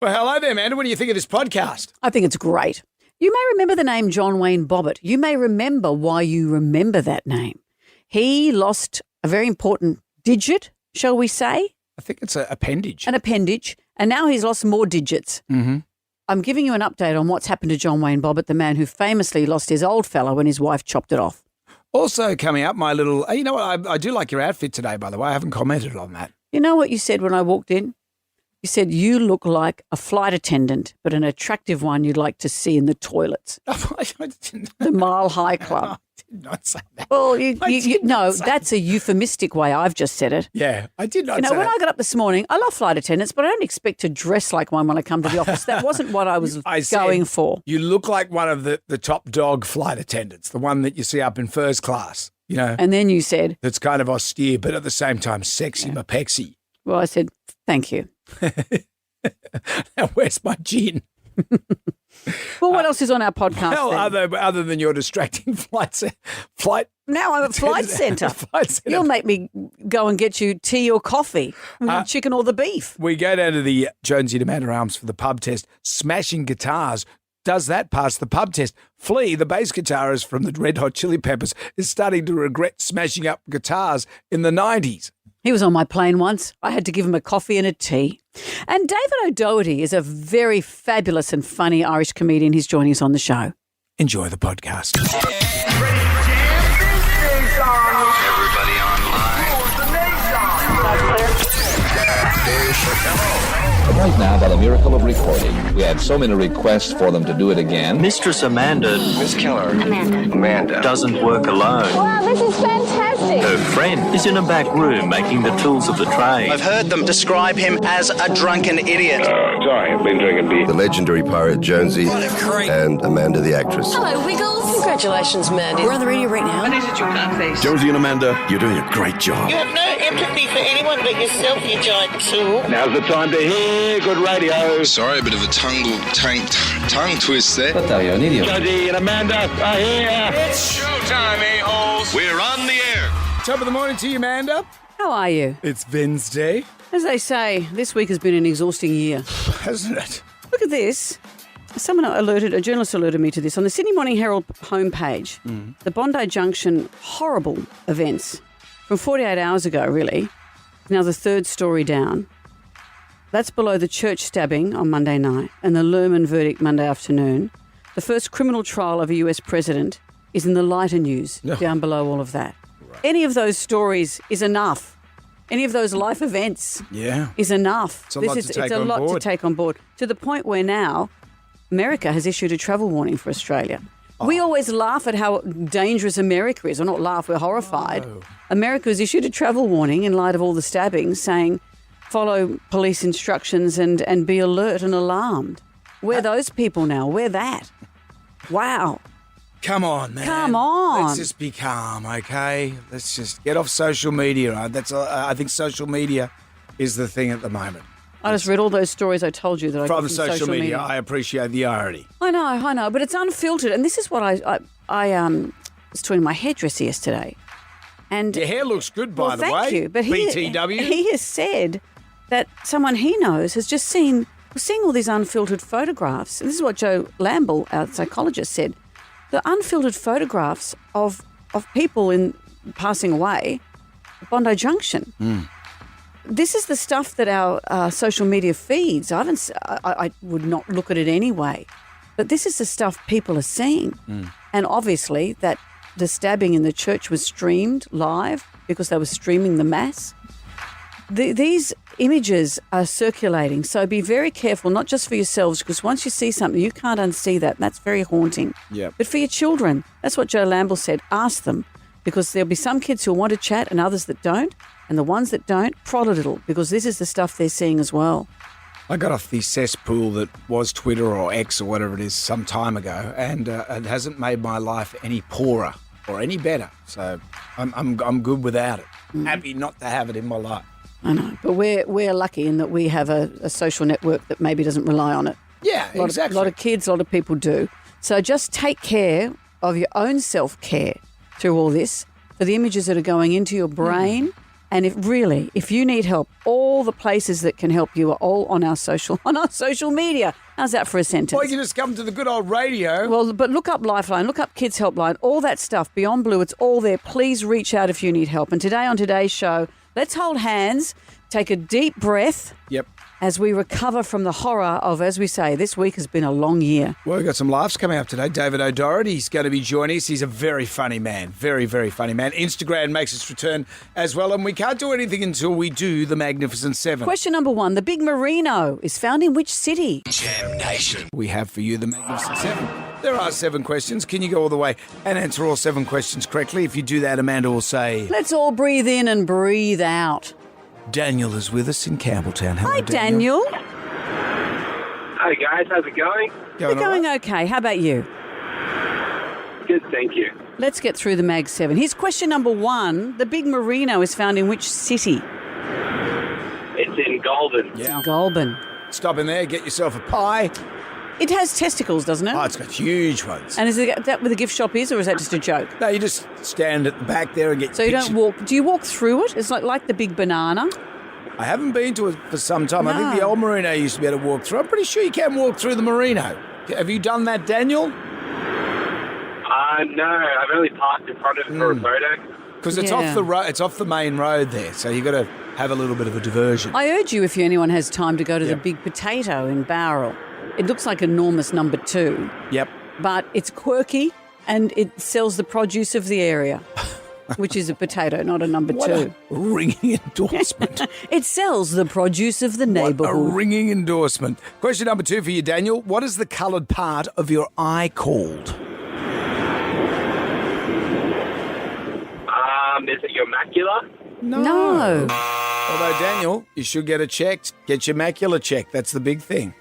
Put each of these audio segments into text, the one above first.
Well, hello there, Amanda. What do you think of this podcast? I think it's great. You may remember the name John Wayne Bobbitt. You may remember why you remember that name. He lost a very important digit, shall we say? I think it's an appendage. An appendage. And now he's lost more digits. Mm-hmm. I'm giving you an update on what's happened to John Wayne Bobbitt, the man who famously lost his old fella when his wife chopped it off. Also coming up, my little, you know what, I do like your outfit today, by the way. I haven't commented on that. You know what you said when I walked in? You said you look like a flight attendant, but an attractive one you'd like to see in the toilets. The Mile High Club. I did not say that. Well, that's a euphemistic way. I've just said it. Yeah, I did not say that. When I got up this morning, I love flight attendants, but I don't expect to dress like one when I come to the office. That wasn't what I was going for. You look like one of the top dog flight attendants, the one that you see up in first class, you know. And then you said... That's kind of austere, but at the same time sexy, mapexy. Well, I said, thank you. Now, where's my gin? Well, what else is on our podcast? Well, other than your distracting flight. Now I'm at Flight Centre. You'll make me go and get you tea or coffee, the chicken or the beef. We go down to the Jonesy and Amanda Arms for the pub test. Smashing Guitars. Does that pass the pub test? Flea, the bass guitarist from the Red Hot Chili Peppers, is starting to regret smashing up guitars in the 90s. He was on my plane once. I had to give him a coffee and a tea. And David O'Doherty is a very fabulous and funny Irish comedian. He's joining us on the show. Enjoy the podcast. Everybody online. Right now, by the miracle of recording, we had so many requests for them to do it again. Mistress Amanda. Miss Keller. Amanda. Doesn't work alone. Wow, this is fantastic. Her friend is in a back room making the tools of the trade. I've heard them describe him as a drunken idiot. Sorry, I've been drinking beer. The legendary pirate Jonesy and Amanda the actress. Hello, Wiggles. Congratulations, Mandy. We're on the radio right now. What is it, you cunt-face? Jonesy and Amanda, you're doing a great job. You have no empathy for anyone but yourself, you giant tool. Now's the time to hear good radio. Sorry, a bit of a tongue twist there. What are you, an idiot? Jonesy and Amanda are here. It's showtime, a-holes. We're on the air. Top of the morning to you, Amanda. How are you? It's Wednesday. As they say, this week has been an exhausting year. Hasn't it? Look at this. A journalist alerted me to this. On the Sydney Morning Herald homepage, the Bondi Junction horrible events from 48 hours ago, really. Now the third story down. That's below the church stabbing on Monday night and the Lerman verdict Monday afternoon. The first criminal trial of a US president is in the lighter news down below all of that. Right. Any of those stories is enough. Any of those life events is enough. It's a lot to take on board. To the point where now America has issued a travel warning for Australia. Oh. We always laugh at how dangerous America is. Or not laugh, we're horrified. Oh. America has issued a travel warning in light of all the stabbings saying follow police instructions and be alert and alarmed. We're those people now. We're that. Wow. Come on, man. Come on. Let's just be calm, okay? Let's just get off social media. I think social media is the thing at the moment. I just read all those stories I told you that I got from social media. I appreciate the irony. I know, but it's unfiltered. And this is what I was talking to my hairdresser yesterday. And your hair looks good, by the way. Thank you. But BTW. He has said that someone he knows has just seeing all these unfiltered photographs. And this is what Joe Lamble, our psychologist, said. The unfiltered photographs of people passing away at Bondi Junction. Mm. This is the stuff that our social media feeds. I would not look at it anyway. But this is the stuff people are seeing. Mm. And obviously that the stabbing in the church was streamed live because they were streaming the mass. These images are circulating, so be very careful, not just for yourselves, because once you see something, you can't unsee that, and that's very haunting. Yep. But for your children, that's what Joe Lamble said, ask them, because there'll be some kids who'll want to chat and others that don't, and the ones that don't, prod a little, because this is the stuff they're seeing as well. I got off the cesspool that was Twitter or X or whatever it is some time ago, and it hasn't made my life any poorer or any better, so I'm good without it. Mm. Happy not to have it in my life. I know, but we're lucky in that we have a social network that maybe doesn't rely on it. Yeah, exactly. A lot of kids, a lot of people do. So just take care of your own self-care through all this, for the images that are going into your brain And if you need help, all the places that can help you are all on our social media. How's that for a sentence? Or you can just come to the good old radio. Well, but look up Lifeline, look up Kids Helpline, all that stuff, Beyond Blue, it's all there. Please reach out if you need help. And today on today's show, let's hold hands, take a deep breath. Yep. As we recover from the horror of, as we say, this week has been a long year. Well, we've got some laughs coming up today. David O'Doherty's going to be joining us. He's a very funny man. Very, very funny man. Instagram makes its return as well. And we can't do anything until we do the Magnificent Seven. Question number 1. The Big Merino is found in which city? Jam Nation. We have for you the Magnificent Seven. There are 7 questions. Can you go all the way and answer all 7 questions correctly? If you do that, Amanda will say... Let's all breathe in and breathe out. Daniel is with us in Campbelltown. Hello, Hi, Daniel. Hey guys, how's it going? We're going okay. How about you? Good, thank you. Let's get through the Mag 7. Here's question number 1. The Big Merino is found in which city? It's in Goulburn. Yeah. Goulburn. Stop in there, get yourself a pie. It has testicles, doesn't it? Oh, it's got huge ones. And is that where the gift shop is, or is that just a joke? No, you just stand at the back there and get So you pictures. don't walk. Do you walk through it? It's like the Big Banana. I haven't been to it for some time. I think No. the old Merino used to be able to walk through. I'm pretty sure you can walk through the Merino. Have you done that, Daniel? No, I've only parked in front of it for a photo. Because it's Yeah. off the road. It's off the main road there, so you've got to have a little bit of a diversion. I urge you, if anyone has time, to go to the Yep. Big Potato in Bowral. It looks like enormous number 2, Yep. but it's quirky and it sells the produce of the area, which is a potato, not a number What 2. a ringing endorsement. It sells the produce of the What a neighbourhood. ringing endorsement. Question number 2 for you, Daniel. What is the coloured part of your eye called? Is it your macula? No. Although, Daniel, you should get it checked. Get your macula checked. That's the big thing.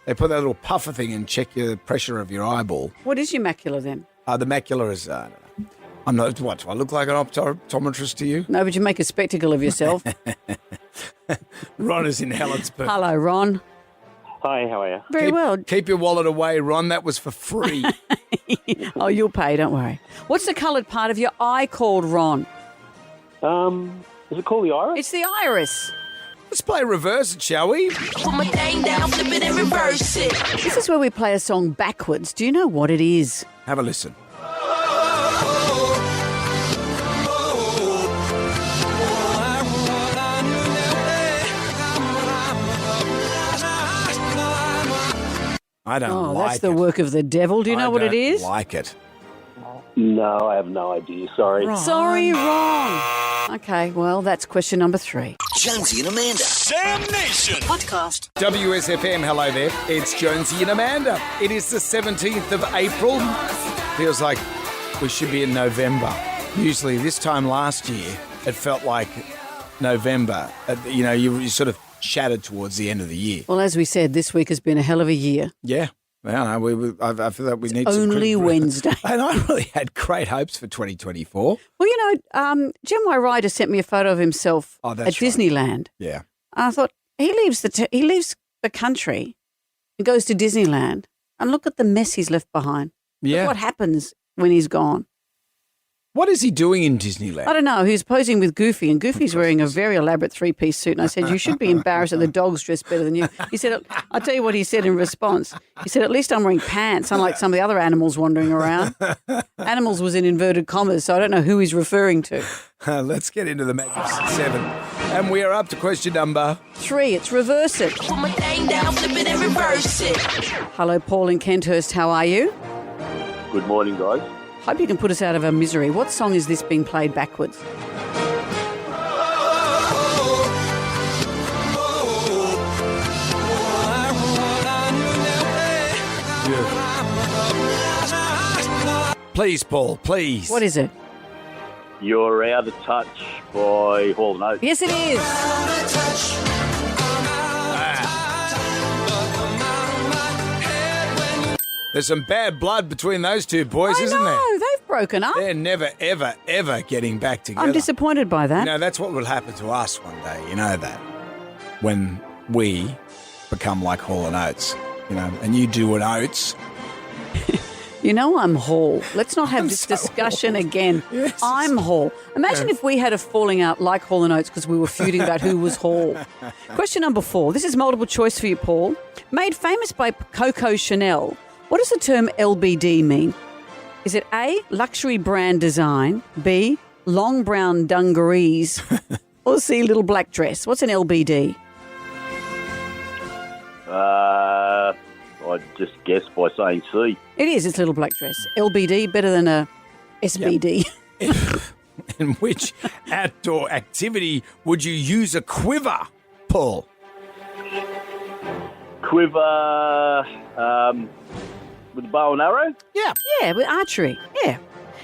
They put that little puffer thing and check the pressure of your eyeball. What is your macula then? The macula is... I don't know. I'm not... What, do I look like an optometrist to you? No, but you make a spectacle of yourself. Ron is in Helensburgh. Hello, Ron. Hi, how are you? Very well. Keep your wallet away, Ron. That was for free. Oh, you'll pay, don't worry. What's the coloured part of your eye called, Ron? Is it called the iris? It's the iris. Let's play reverse it, shall we? Put my thing down, flip it and reverse it. This is where we play a song backwards. Do you know what it is? Have a listen. I don't Oh, like that's the it. work of the devil. Do you know what it is? I like it. No, I have no idea. Sorry. Sorry, Ron. Okay, well, that's question number 3. Jonesy and Amanda. Jam Nation. Podcast. WSFM, hello there. It's Jonesy and Amanda. It is the 17th of April. Feels like we should be in November. Usually this time last year, it felt like November. You sort of shattered towards the end of the year. Well, as we said, this week has been a hell of a year. Yeah. Well, no, I feel that we need Only some Wednesday. And I really had great hopes for 2024. Well, Jen Y. Ryder sent me a photo of himself Oh, at that's right. Disneyland. Yeah. And I thought, he leaves the country and goes to Disneyland, and look at the mess he's left behind. Yeah. Look what happens when he's gone. What is he doing in Disneyland? I don't know. He was posing with Goofy, and Goofy's wearing a very elaborate 3-piece suit. And I said, you should be embarrassed that the dog's dressed better than you. He said, I'll tell you what he said in response. He said, at least I'm wearing pants, unlike some of the other animals wandering around. Animals was in inverted commas, so I don't know who he's referring to. Let's get into the Magnificent Seven. And we are up to question number 3, it's reverse it. Put my thing down, flip it and reverse it. Hello, Paul in Kenthurst. How are you? Good morning, guys. Hope you can put us out of our misery. What song is this being played backwards? Please, Paul, please. What is it? You're Out of Touch by Hall & Oates. Yes, it is. There's some bad blood between those two boys, isn't there? No, they've broken up. They're never, ever, ever getting back together. I'm disappointed by that. You know, that's what will happen to us one day. You know that. When we become like Hall & Oates, and you do an Oates. You know I'm Hall. Let's not have this discussion again. Yes. I'm Hall. Imagine if we had a falling out like Hall and Oates because we were feuding about who was Hall. Question number 4. This is multiple choice for you, Paul. Made famous by Coco Chanel, what does the term LBD mean? Is it A, luxury brand design, B, long brown dungarees, or C, little black dress? What's an LBD? I'd just guess by saying C. It is. It's little black dress. LBD, better than a SBD. In which outdoor activity would you use a quiver, Paul? Quiver with a bow and arrow? Yeah. Yeah, with archery. Yeah.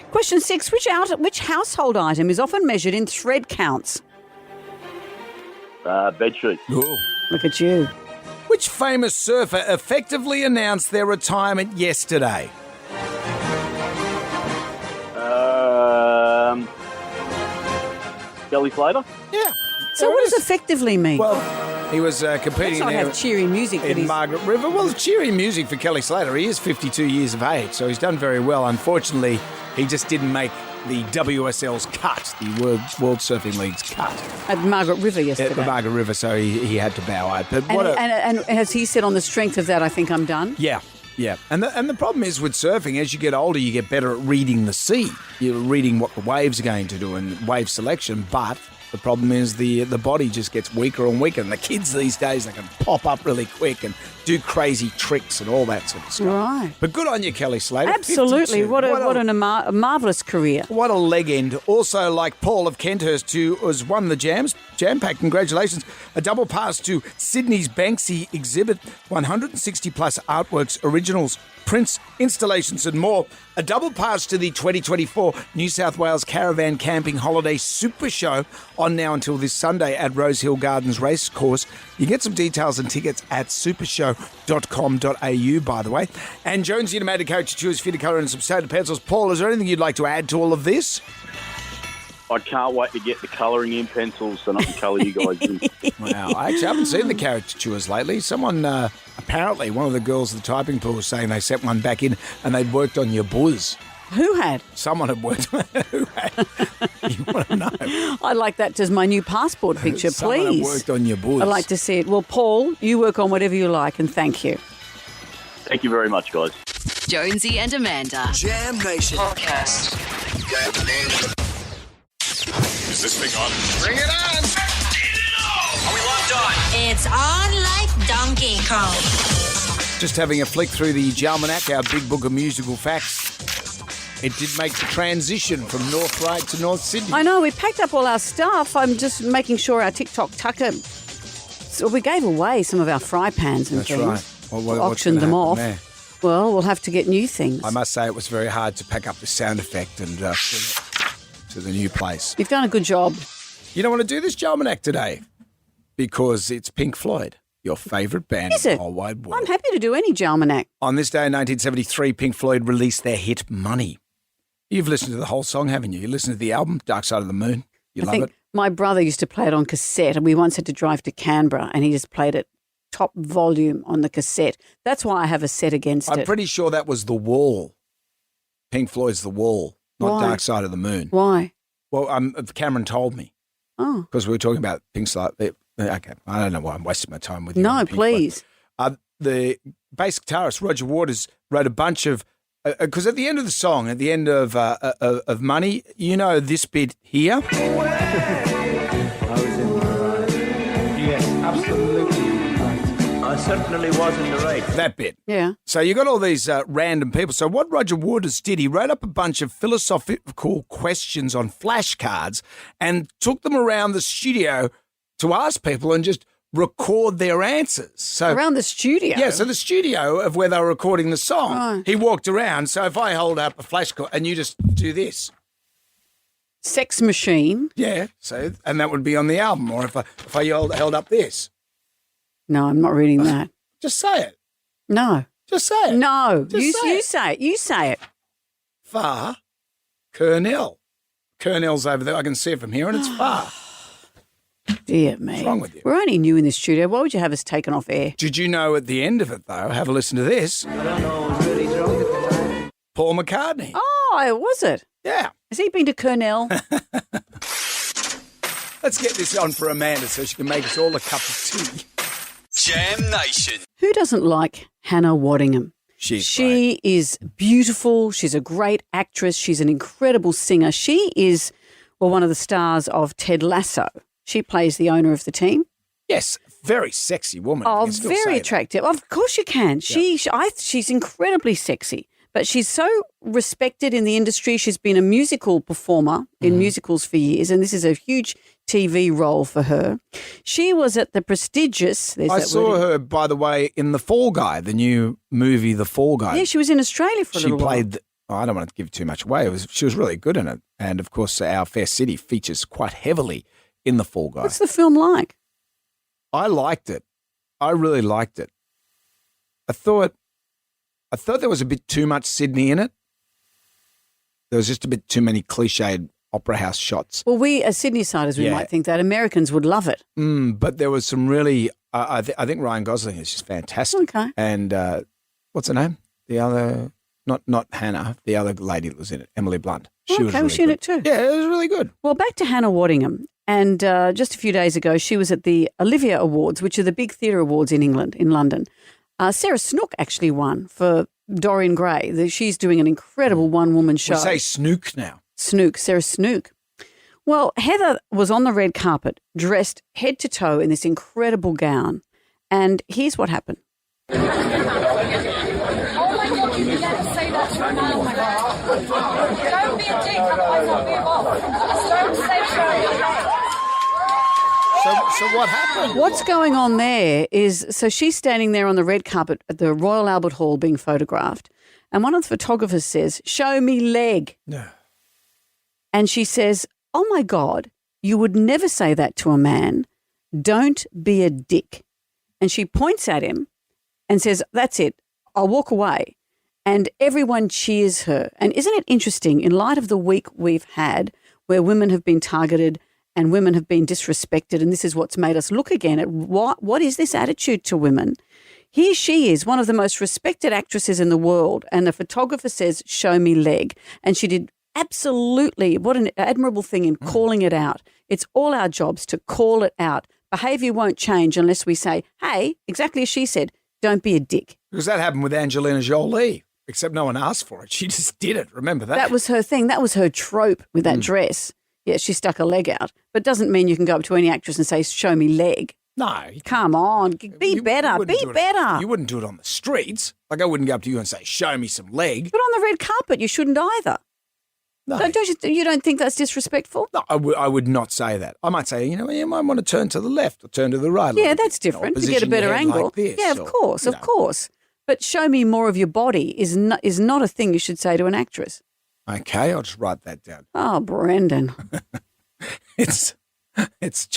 Question 6. Which household item is often measured in thread counts? Bedsheet. Ooh. Look at you. Which famous surfer effectively announced their retirement yesterday? Kelly Slater? Yeah. So what does effectively mean? Well, he was Let's competing not there have cheery music. in Margaret River. Well, cheery music for Kelly Slater. He is 52 years of age, so he's done very well. Unfortunately, he just didn't make the WSL's cut, the World Surfing League's cut At Margaret River at yesterday. the Margaret River, so he had to bow out. But And as he said, on the strength of that, I think I'm done. Yeah. And the problem is with surfing, as you get older, you get better at reading the sea. You're reading what the waves are going to do and wave selection, but the problem is the body just gets weaker and weaker. And the kids these days, they can pop up really quick and do crazy tricks and all that sort of stuff. Right. But good on you, Kelly Slater. Absolutely. 52. What a marvellous career. What a leg end. Also, like Paul of Kenthurst, who has won the Jam Pack. Congratulations. A double pass to Sydney's Banksy exhibit, 160 plus artworks, originals, prints, installations and more. A double pass to the 2024 New South Wales Caravan Camping Holiday Super Show, on now until this Sunday at Rosehill Gardens Racecourse. You get some details and tickets at supershow.com.au, by the way. And Jonesy and Amanda Coach choose fit colour and some soda pencils. Paul, is there anything you'd like to add to all of this? I can't wait to get the colouring in pencils so I can colour you guys in. Wow, I actually haven't seen the caricatures lately. Someone, apparently, one of the girls at the typing pool was saying they sent one back in and they'd worked on your buzz. Who had? Someone had worked on who had? You want to know? I'd like that as my new passport picture, Someone please. had worked on your buzz. I'd like to see it. Well, Paul, you work on whatever you like, and thank you. Thank you very much, guys. Jonesy and Amanda. Jam Nation Podcast. Is this thing on? Bring it on! Are we locked on? It's on like Donkey Kong. Just having a flick through the Jalmanac, our big book of musical facts. It did make the transition from North Ryde to North Sydney. I know, we packed up all our stuff. I'm just making sure our TikTok tucker. So we gave away some of our fry pans and That's things. right. Well, what's Auctioned gonna them happen off. there? Well, we'll have to get new things. I must say it was very hard to pack up the sound effect and bring it to the new place. You've done a good job. You don't want to do this Jalmanac today because it's Pink Floyd, your favourite band Is in it? the whole wide world. I'm happy to do any Jalmanac. On this day in 1973, Pink Floyd released their hit Money. You've listened to the whole song, haven't you? You listened to the album, Dark Side of the Moon. You I love think it? my brother used to play it on cassette, and we once had to drive to Canberra, and he just played it top volume on the cassette. That's why I have a set against I'm it. pretty sure that was The Wall. Pink Floyd's The Wall, not Why? Dark Side of the Moon. Why? Well, Cameron told me Oh. because we were talking about Pink Floyd. Okay, I don't know why I'm wasting my time with you. No, on Pink Floyd. please. The bass guitarist Roger Waters wrote a bunch of because at the end of the song, at the end of Money, you know this bit here. I was in the right. Yes, absolutely right. I certainly was in the right. That bit. Yeah. So you got all these random people. So what Roger Waters did, he wrote up a bunch of philosophical questions on flashcards and took them around the studio to ask people and just record their answers. So Around the studio? Yeah, so the studio of where they were recording the song, Right. he walked around. So if I hold up a flashcard and you just do this. Sex Machine. Yeah, so and that would be on the album. Or if I held up this. No, I'm not reading that. Just say it. No. Just say it. No. Just You say it. say it. You say it. Far Kernel. Kernel's over there. I can see it from here and it's far. Dear me. What's wrong with you? We're only new in this studio. Why would you have us taken off air? Did you know at the end of it, though, have a listen to this. I don't know, I was really drunk at the time. Paul McCartney. Oh, was it? Yeah. Has he been to Cornell? Let's get this on for Amanda so she can make us all a cup of tea. Jam Nation. Who doesn't like Hannah Waddingham? She is beautiful. She's a great actress. She's an incredible singer. She is, well, one of the stars of Ted Lasso. She plays the owner of the team. Yes, very sexy woman. Oh, very attractive. Of course you can. She's incredibly sexy, but she's so respected in the industry. She's been a musical performer in musicals for years, and this is a huge TV role for her. She was at the prestigious... I saw her, by the way, in The Fall Guy, the new movie The Fall Guy. Yeah, she was in Australia for a little while. She played... I don't want to give too much away. She was really good in it. And, of course, Our Fair City features quite heavily in The Fall Guy. What's the film like? I liked it. I really liked it. I thought there was a bit too much Sydney in it. There was just a bit too many cliched opera house shots. Well, we, as Sydney-siders, we might think that. Americans would love it. But there was some really... I think Ryan Gosling is just fantastic. Okay. And what's her name? The other... Not Hannah, the other lady that was in it, Emily Blunt. She was really she in good. it too? Yeah, it was really good. Well, back to Hannah Waddingham. And just a few days ago, she was at the Olivia Awards, which are the big theatre awards in England, in London. Sarah Snook actually won for Dorian Gray. She's doing an incredible one-woman show. We say Snook now. Snook, Sarah Snook. Well, Heather was on the red carpet, dressed head to toe in this incredible gown. And here's what happened. Oh my God, you never say that to a man. Oh my God. Don't be a dick, otherwise I'll move off. Don't say So what happened? What's going on there is, so she's standing there on the red carpet at the Royal Albert Hall being photographed, and one of the photographers says, "Show me leg." No. And she says, "Oh my God, you would never say that to a man. Don't be a dick." And she points at him and says, "That's it. I'll walk away." And everyone cheers her. And isn't it interesting, in light of the week we've had where women have been targeted and women have been disrespected, and this is what's made us look again at what is this attitude to women? Here she is, one of the most respected actresses in the world, and the photographer says, "Show me leg." And she did absolutely, what an admirable thing in calling it out. It's all our jobs to call it out. Behaviour won't change unless we say, hey, exactly as she said, don't be a dick. Because that happened with Angelina Jolie, except no one asked for it. She just did it. Remember that? That was her thing. That was her trope with that dress. Yeah, she stuck her leg out. But doesn't mean you can go up to any actress and say, "Show me leg." No. Come on. Be better. Be better. You wouldn't do it on the streets. Like I wouldn't go up to you and say, "Show me some leg." But on the red carpet, you shouldn't either. No. You don't think that's disrespectful? No, I would not say that. I might say, you might want to turn to the left or turn to the right. Yeah, that's different, to get a better angle. Like this, yeah, of course. But show me more of your body is not a thing you should say to an actress. Okay, I'll just write that down. Oh, Brendan.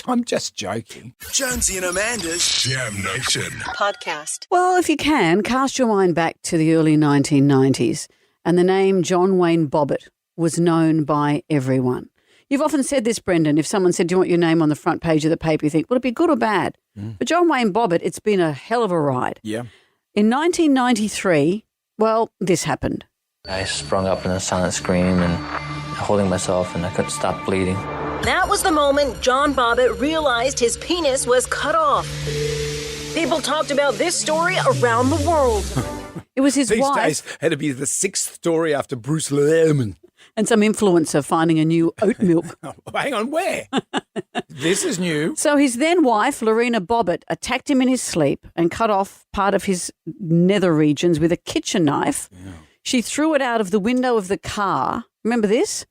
I'm just joking. Jonesy and Amanda's Jam Nation podcast. Well, if you can, cast your mind back to the early 1990s, and the name John Wayne Bobbitt was known by everyone. You've often said this, Brendan. If someone said, "Do you want your name on the front page of the paper?" you think, "Will it be good or bad?" For John Wayne Bobbitt, it's been a hell of a ride. Yeah. In 1993, well, this happened. I sprung up in a silent scream and holding myself, and I couldn't stop bleeding. That was the moment John Bobbitt realized his penis was cut off. People talked about this story around the world. It was his These wife. days had to be the 6th story after Bruce Lerman. And some influencer finding a new oat milk. Hang on, where? This is new. So his then wife, Lorena Bobbitt, attacked him in his sleep and cut off part of his nether regions with a kitchen knife. Yeah. She threw it out of the window of the car. Remember this?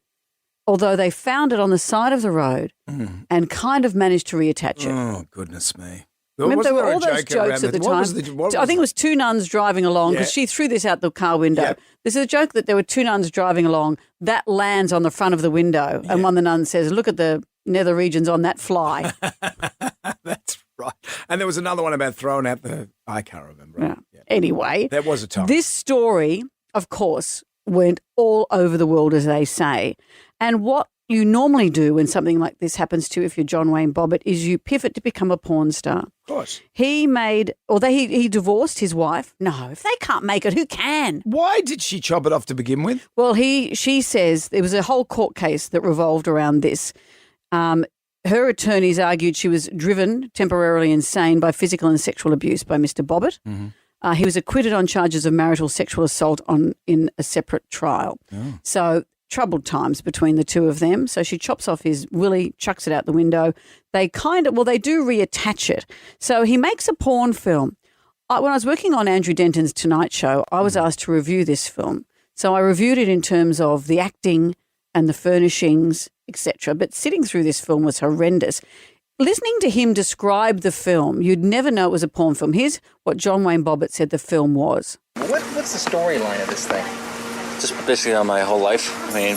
Although they found it on the side of the road and kind of managed to reattach it. Oh, goodness me. Remember, there were all those jokes at the time. I think it was two nuns driving along because she threw this out the car window. Yep. This is a joke that there were two nuns driving along. That lands on the front of the window. And one of the nuns says, "Look at the nether regions on that fly." That's right. And there was another one about throwing out the... I can't remember. Yeah. Yeah. Anyway. That was a time. This story, of course, went all over the world, as they say. And what you normally do when something like this happens to you, if you're John Wayne Bobbitt, is you pivot to become a porn star. Of course. He divorced his wife. No, if they can't make it, who can? Why did she chop it off to begin with? Well, she says there was a whole court case that revolved around this. Her attorneys argued she was driven temporarily insane by physical and sexual abuse by Mr. Bobbitt. Mm-hmm. He was acquitted on charges of marital sexual assault in a separate trial. Oh. So troubled times between the two of them. So she chops off his willy, chucks it out the window. They do reattach it. So he makes a porn film. When I was working on Andrew Denton's Tonight Show, I was asked to review this film. So I reviewed it in terms of the acting and the furnishings, etc. But sitting through this film was horrendous. Listening to him describe the film, you'd never know it was a porn film. Here's what John Wayne Bobbitt said the film was. What's the storyline of this thing? Just basically on my whole life. I mean,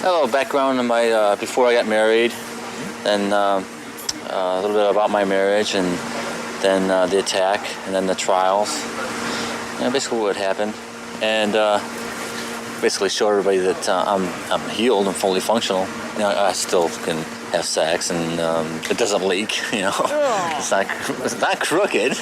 a little background on my before I got married, and a little bit about my marriage, and then the attack, and then the trials. Basically what happened, and basically show everybody that I'm healed and fully functional. I still can have sex, and it doesn't leak. It's not crooked.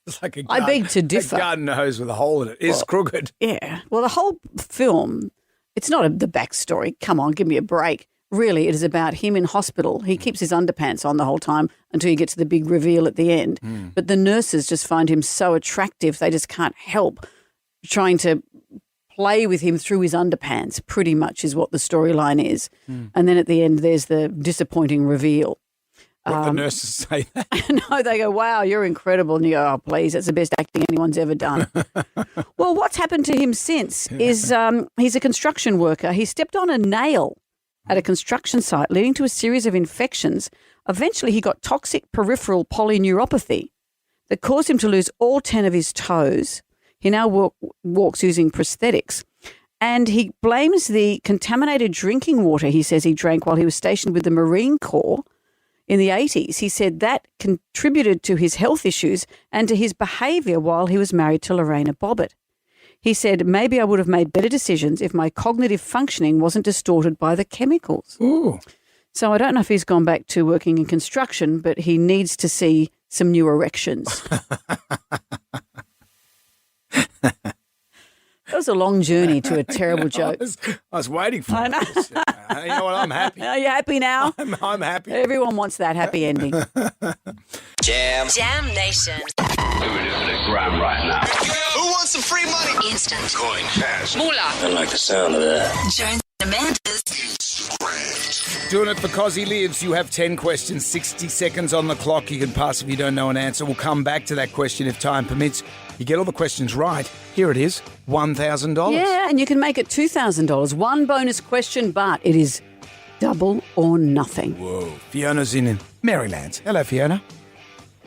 It's like I beg to differ. A garden hose with a hole in it is crooked. Yeah. Well, the whole film, it's not the backstory. Come on, give me a break. Really, it is about him in hospital. He keeps his underpants on the whole time until you get to the big reveal at the end. But the nurses just find him so attractive, they just can't help trying to play with him through his underpants, pretty much is what the storyline is. And then at the end, there's the disappointing reveal. What the nurses say that? No, they go, wow, you're incredible. And you go, oh, please, that's the best acting anyone's ever done. Well, what's happened to him since is he's a construction worker. He stepped on a nail at a construction site, leading to a series of infections. Eventually, he got toxic peripheral polyneuropathy that caused him to lose all 10 of his toes. He now walks using prosthetics. And he blames the contaminated drinking water he says he drank while he was stationed with the Marine Corps in the 80s. He said that contributed to his health issues and to his behaviour while he was married to Lorena Bobbitt. He said, maybe I would have made better decisions if my cognitive functioning wasn't distorted by the chemicals. Ooh. So I don't know if he's gone back to working in construction, but he needs to see some new erections. That was a long journey to a terrible joke. I was waiting for it. You know what? I'm happy. Are you happy now? I'm happy. Everyone wants that happy ending. Jam Nation. Doing it for the gram right now. Who wants some free money? Instant. Coin cash. Moolah. I like the sound of that. Jones and Amanda's. Doing it because he lives. You have 10 questions, 60 seconds on the clock. You can pass if you don't know an answer. We'll come back to that question if time permits. You get all the questions right. Here it is, $1,000. Yeah, and you can make it $2,000. One bonus question, but it is double or nothing. Whoa. Fiona's in Maryland. Hello, Fiona.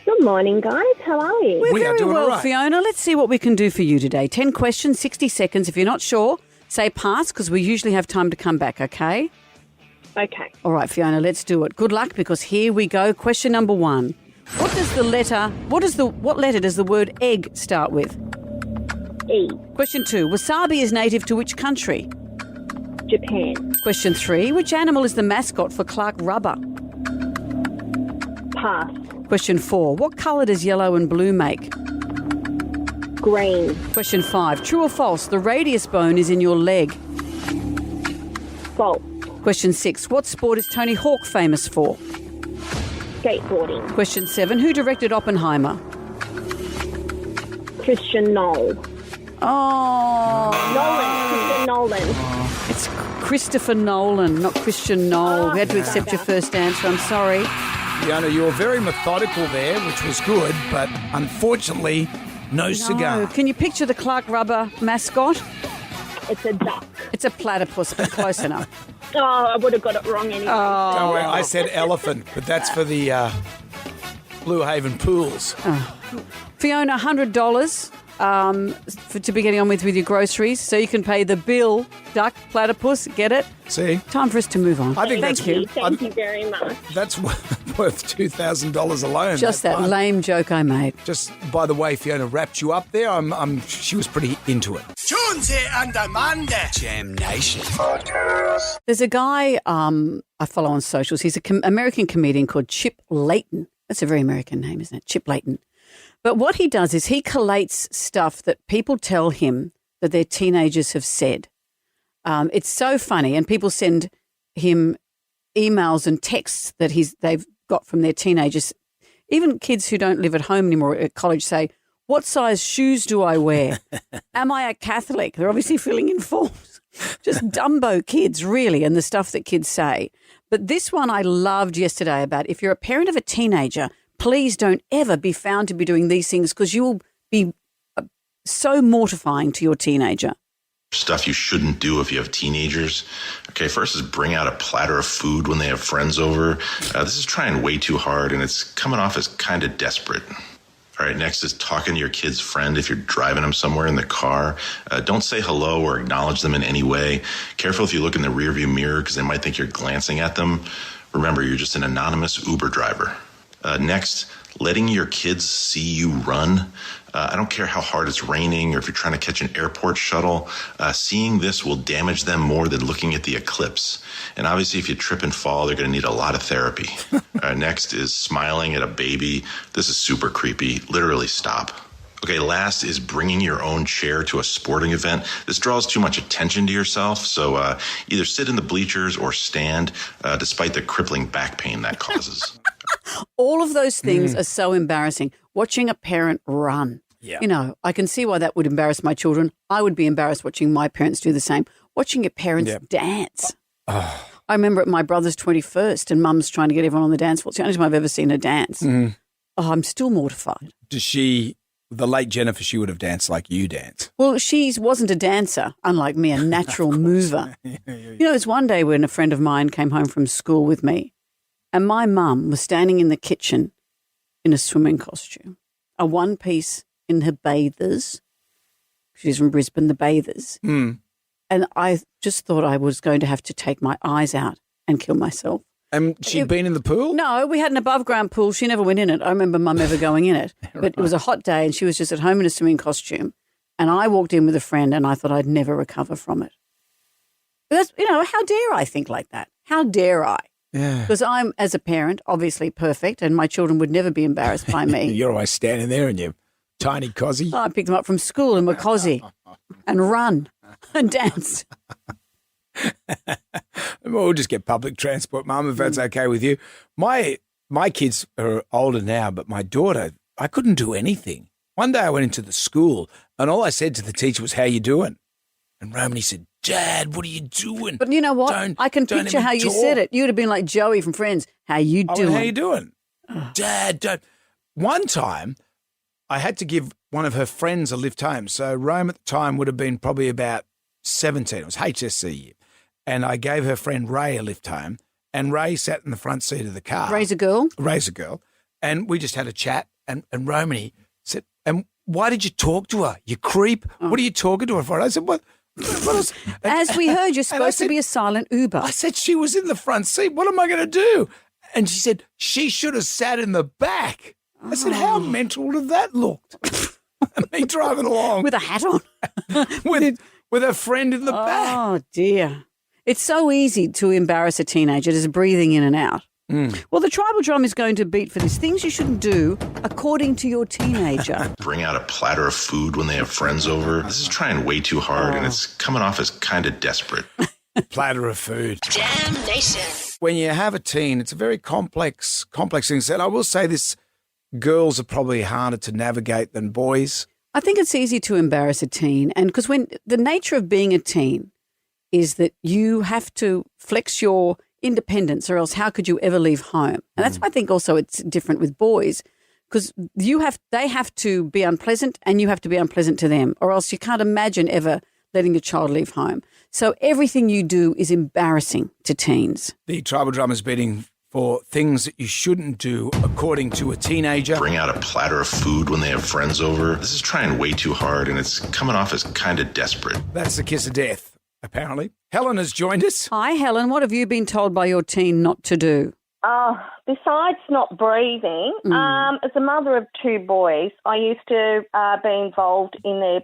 Good morning, guys. How are you? We're We are very doing well, all right. Fiona. Let's see what we can do for you today. 10 questions, 60 seconds. If you're not sure, say pass because we usually have time to come back, okay? Okay. All right, Fiona, let's do it. Good luck because here we go. Question number 1. What letter does the word egg start with? E. Question 2. Wasabi is native to which country? Japan. Question 3. Which animal is the mascot for Clark Rubber? Pass. Question 4. What colour does yellow and blue make? Green. Question 5. True or false? The radius bone is in your leg. False. Question 6. What sport is Tony Hawk famous for? Skateboarding. Question 7. Who directed Oppenheimer? Christian Nolan. Oh. Christian Nolan. It's Christopher Nolan, not Christian Noel. We had to accept your first answer. I'm sorry. Fiona, you were very methodical there, which was good, but unfortunately, no cigar. Can you picture the Clark Rubber mascot? It's a duck. It's a platypus, but close enough. Oh, I would have got it wrong anyway. Oh. Don't worry, I said elephant, but that's for the Blue Haven pools. Fiona, $100 to be getting on with your groceries so you can pay the bill. Duck, platypus, get it? See? Time for us to move on. I think Thank you. Thank you very much. That's worth $2,000 alone. Just that lame joke I made. Just by the way, Fiona wrapped you up there. She was pretty into it. Tuesday and Amanda. Jam Nation. There's a guy I follow on socials. He's an American comedian called Chip Layton. That's a very American name, isn't it? Chip Layton. But what he does is he collates stuff that people tell him that their teenagers have said. It's so funny, and people send him emails and texts that they've got from their teenagers. Even kids who don't live at home anymore at college say, "What size shoes do I wear? Am I a Catholic?" They're obviously filling in forms. Just Dumbo kids, really, and the stuff that kids say. But this one I loved yesterday about if you're a parent of a teenager, please don't ever be found to be doing these things because you will be so mortifying to your teenager. Stuff you shouldn't do if you have teenagers. Okay, first is bring out a platter of food when they have friends over. This is trying way too hard, and it's coming off as kind of desperate. All right, next is talking to your kid's friend if you're driving them somewhere in the car. Don't say hello or acknowledge them in any way. Careful if you look in the rearview mirror because they might think you're glancing at them. Remember, you're just an anonymous Uber driver. Next, letting your kids see you run. I don't care how hard it's raining or if you're trying to catch an airport shuttle. Seeing this will damage them more than looking at the eclipse. And obviously, if you trip and fall, they're going to need a lot of therapy. Next is smiling at a baby. This is super creepy. Literally stop. Okay, last is bringing your own chair to a sporting event. This draws too much attention to yourself, so either sit in the bleachers or stand, despite the crippling back pain that causes. All of those things are so embarrassing. Watching a parent run. Yeah. You know, I can see why that would embarrass my children. I would be embarrassed watching my parents do the same. Watching your parents dance. I remember at my brother's 21st and Mum's trying to get everyone on the dance floor. It's the only time I've ever seen her dance. Oh, I'm still mortified. The late Jennifer, she would have danced like you dance. Well, she wasn't a dancer, unlike me, a natural mover. You know, it was one day when a friend of mine came home from school with me and my mum was standing in the kitchen in a swimming costume, a one-piece in her bathers. She's from Brisbane, the bathers. And I just thought I was going to have to take my eyes out and kill myself. And she'd been in the pool? No, we had an above-ground pool. She never went in it. I remember Mum ever going in it. But it was a hot day and she was just at home in a swimming costume. And I walked in with a friend and I thought I'd never recover from it. But that's, you know, how dare I think like that? How dare I? Yeah. Because I'm, as a parent, obviously perfect and my children would never be embarrassed by me. You're always standing there in your tiny cosy. I picked them up from school in my cosy and run and dance. We'll just get public transport, Mum, if that's okay with you. My kids are older now, but my daughter, I couldn't do anything. One day I went into the school and all I said to the teacher was, "How you doing?" And Romany said, "Dad, what are you doing?" But you know what? I can don't picture even how you talk. said it. You would have been like Joey from Friends. How you I doing? went, "How you doing?" "Dad, don't." One time I had to give one of her friends a lift home. So Rome at the time would have been probably about 17. It was HSC year. And I gave her friend Ray a lift home, and Ray sat in the front seat of the car. Ray's a girl? Ray's a girl. And we just had a chat, and Romany said, "And why did you talk to her? You creep. What are you talking to her for?" And I said, "What else?" As we heard, you're supposed to be a silent Uber. I said, "She was in the front seat. What am I going to do?" And she said, "She should have sat in the back." I said, "How mental would have that looked?" Me driving along. With a hat on. with a friend in the back. Oh, dear. It's so easy to embarrass a teenager, just breathing in and out. Well, the tribal drum is going to beat for this. Things you shouldn't do according to your teenager. Bring out a platter of food when they have friends over. This is trying way too hard, and it's coming off as kind of desperate. Platter of food. Jam Nation. When you have a teen, it's a very complex thing. And I will say this, girls are probably harder to navigate than boys. I think it's easy to embarrass a teen. And because when the nature of being a teen is that you have to flex your independence or else how could you ever leave home? And that's why I think also it's different with boys because they have to be unpleasant and you have to be unpleasant to them or else you can't imagine ever letting your child leave home. So everything you do is embarrassing to teens. The tribal drum is beating for things that you shouldn't do according to a teenager. Bring out a platter of food when they have friends over. This is trying way too hard, and it's coming off as kind of desperate. That's the kiss of death, apparently. Helen has joined us. Hi, Helen. What have you been told by your teen not to do? Besides not breathing, as a mother of two boys, I used to be involved in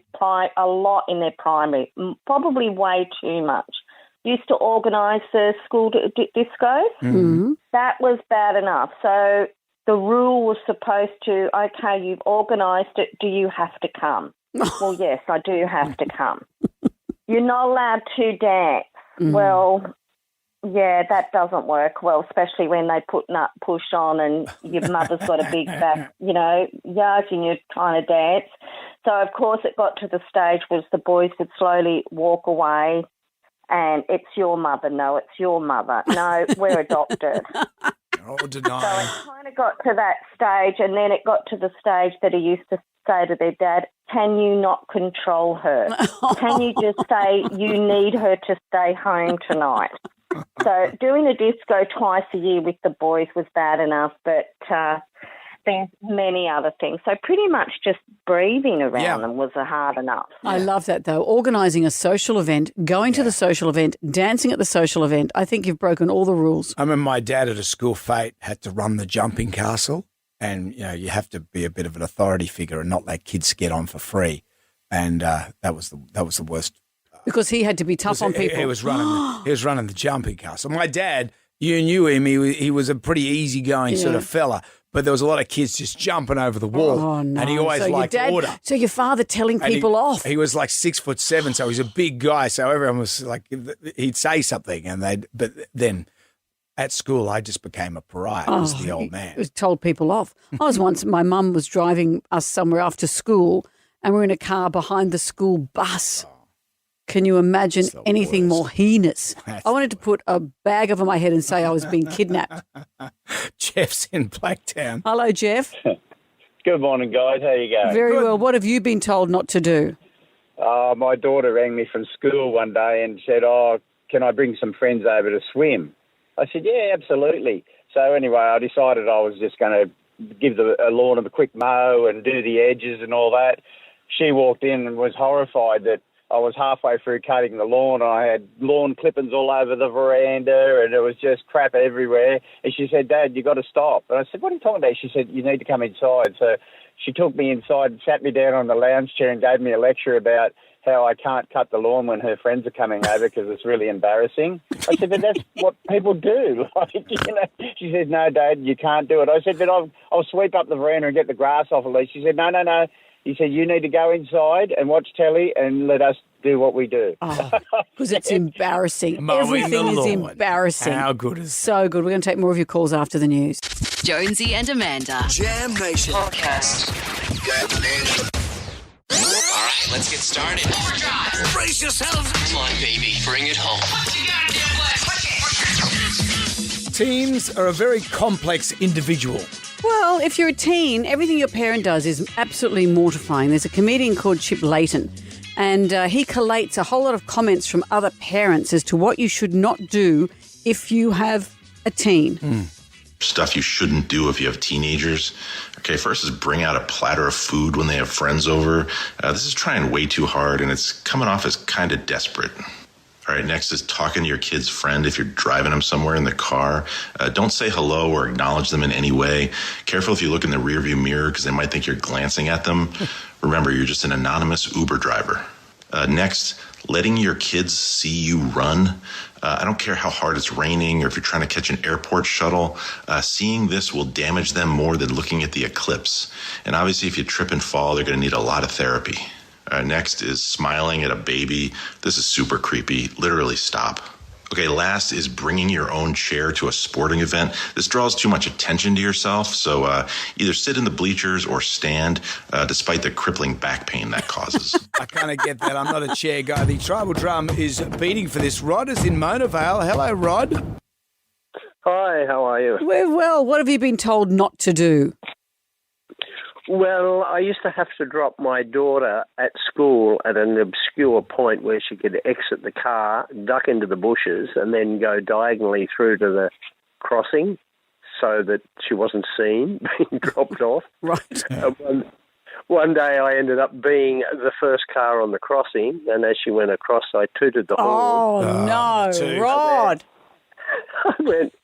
a lot in their primary, probably way too much. Used to organise the school discos. Mm-hmm. That was bad enough. So the rule was supposed to, okay, you've organised it, do you have to come? Well, yes, I do have to come. You're not allowed to dance. Mm. Well, yeah, that doesn't work well, especially when they push on and your mother's got a big back, yard and you're trying to dance. So, of course, it got to the stage was the boys would slowly walk away and it's your mother. No, it's your mother. No, we're adopted. Oh, denying. So it kind of got to that stage, and then it got to the stage that he used to say to their dad, can you not control her? Can you just say you need her to stay home tonight? So doing a disco twice a year with the boys was bad enough, but there's many other things. So pretty much just breathing around them was hard enough. I love that, though. Organising a social event, going to the social event, dancing at the social event. I think you've broken all the rules. I remember my dad at a school fete had to run the jumping castle, and you have to be a bit of an authority figure and not let kids get on for free, and that was the worst. Because he had to be tough on people. He was running the jumping castle. My dad, you knew him. He was a pretty easygoing sort of fella. But there was a lot of kids just jumping over the wall. Oh, no. And he always liked order. So your father telling people off. He was like 6'7", so he's a big guy. So everyone was like, he'd say something, but then at school I just became a pariah. I was the old man. He was told people off. I was once, my mum was driving us somewhere after school, and we're in a car behind the school bus. Can you imagine anything more heinous? I wanted to put a bag over my head and say I was being kidnapped. Jeff's in Blacktown. Hello, Jeff. Good morning, guys. How you going? Very well. What have you been told not to do? My daughter rang me from school one day and said, can I bring some friends over to swim? I said, yeah, absolutely. So anyway, I decided I was just going to give the lawn a quick mow and do the edges and all that. She walked in and was horrified that I was halfway through cutting the lawn. I had lawn clippings all over the veranda and it was just crap everywhere. And she said, Dad, you got to stop. And I said, what are you talking about? She said, you need to come inside. So she took me inside and sat me down on the lounge chair and gave me a lecture about how I can't cut the lawn when her friends are coming over because it's really embarrassing. I said, but that's what people do. She said, no, Dad, you can't do it. I said, but I'll sweep up the veranda and get the grass off at least. She said, no. He said, you need to go inside and watch telly and let us do what we do. Because it's embarrassing. Mowing Everything the is lawn. embarrassing. How good is So good. We're going to take more of your calls after the news. Jonesy and Amanda. Jam Nation. Podcast. All right, let's get started. Overdrive. Brace yourselves. Come on, baby. Bring it home. Teens are a very complex individual. Well, if you're a teen, everything your parent does is absolutely mortifying. There's a comedian called Chip Layton, and he collates a whole lot of comments from other parents as to what you should not do if you have a teen. Stuff you shouldn't do if you have teenagers. Okay, first is bring out a platter of food when they have friends over. This is trying way too hard, and it's coming off as kind of desperate. All right, next is talking to your kid's friend if you're driving them somewhere in the car. Don't say hello or acknowledge them in any way. Careful if you look in the rearview mirror because they might think you're glancing at them. Remember, you're just an anonymous Uber driver. Next, letting your kids see you run. I don't care how hard it's raining or if you're trying to catch an airport shuttle. Seeing this will damage them more than looking at the eclipse. And obviously, if you trip and fall, they're going to need a lot of therapy. Next is smiling at a baby. This is super creepy. Literally stop. Okay, last is bringing your own chair to a sporting event. This draws too much attention to yourself, so either sit in the bleachers or stand, despite the crippling back pain that causes. I kind of get that. I'm not a chair guy. The tribal drum is beating for this. Rod is in Mona Vale. Hello, Rod. Hi, how are you? We're well. What have you been told not to do? Well, I used to have to drop my daughter at school at an obscure point where she could exit the car, duck into the bushes, and then go diagonally through to the crossing. so that she wasn't seen being dropped off. Right. One day I ended up being the first car on the crossing, and as she went across, I tooted the horn. Oh, no, Rod. I went,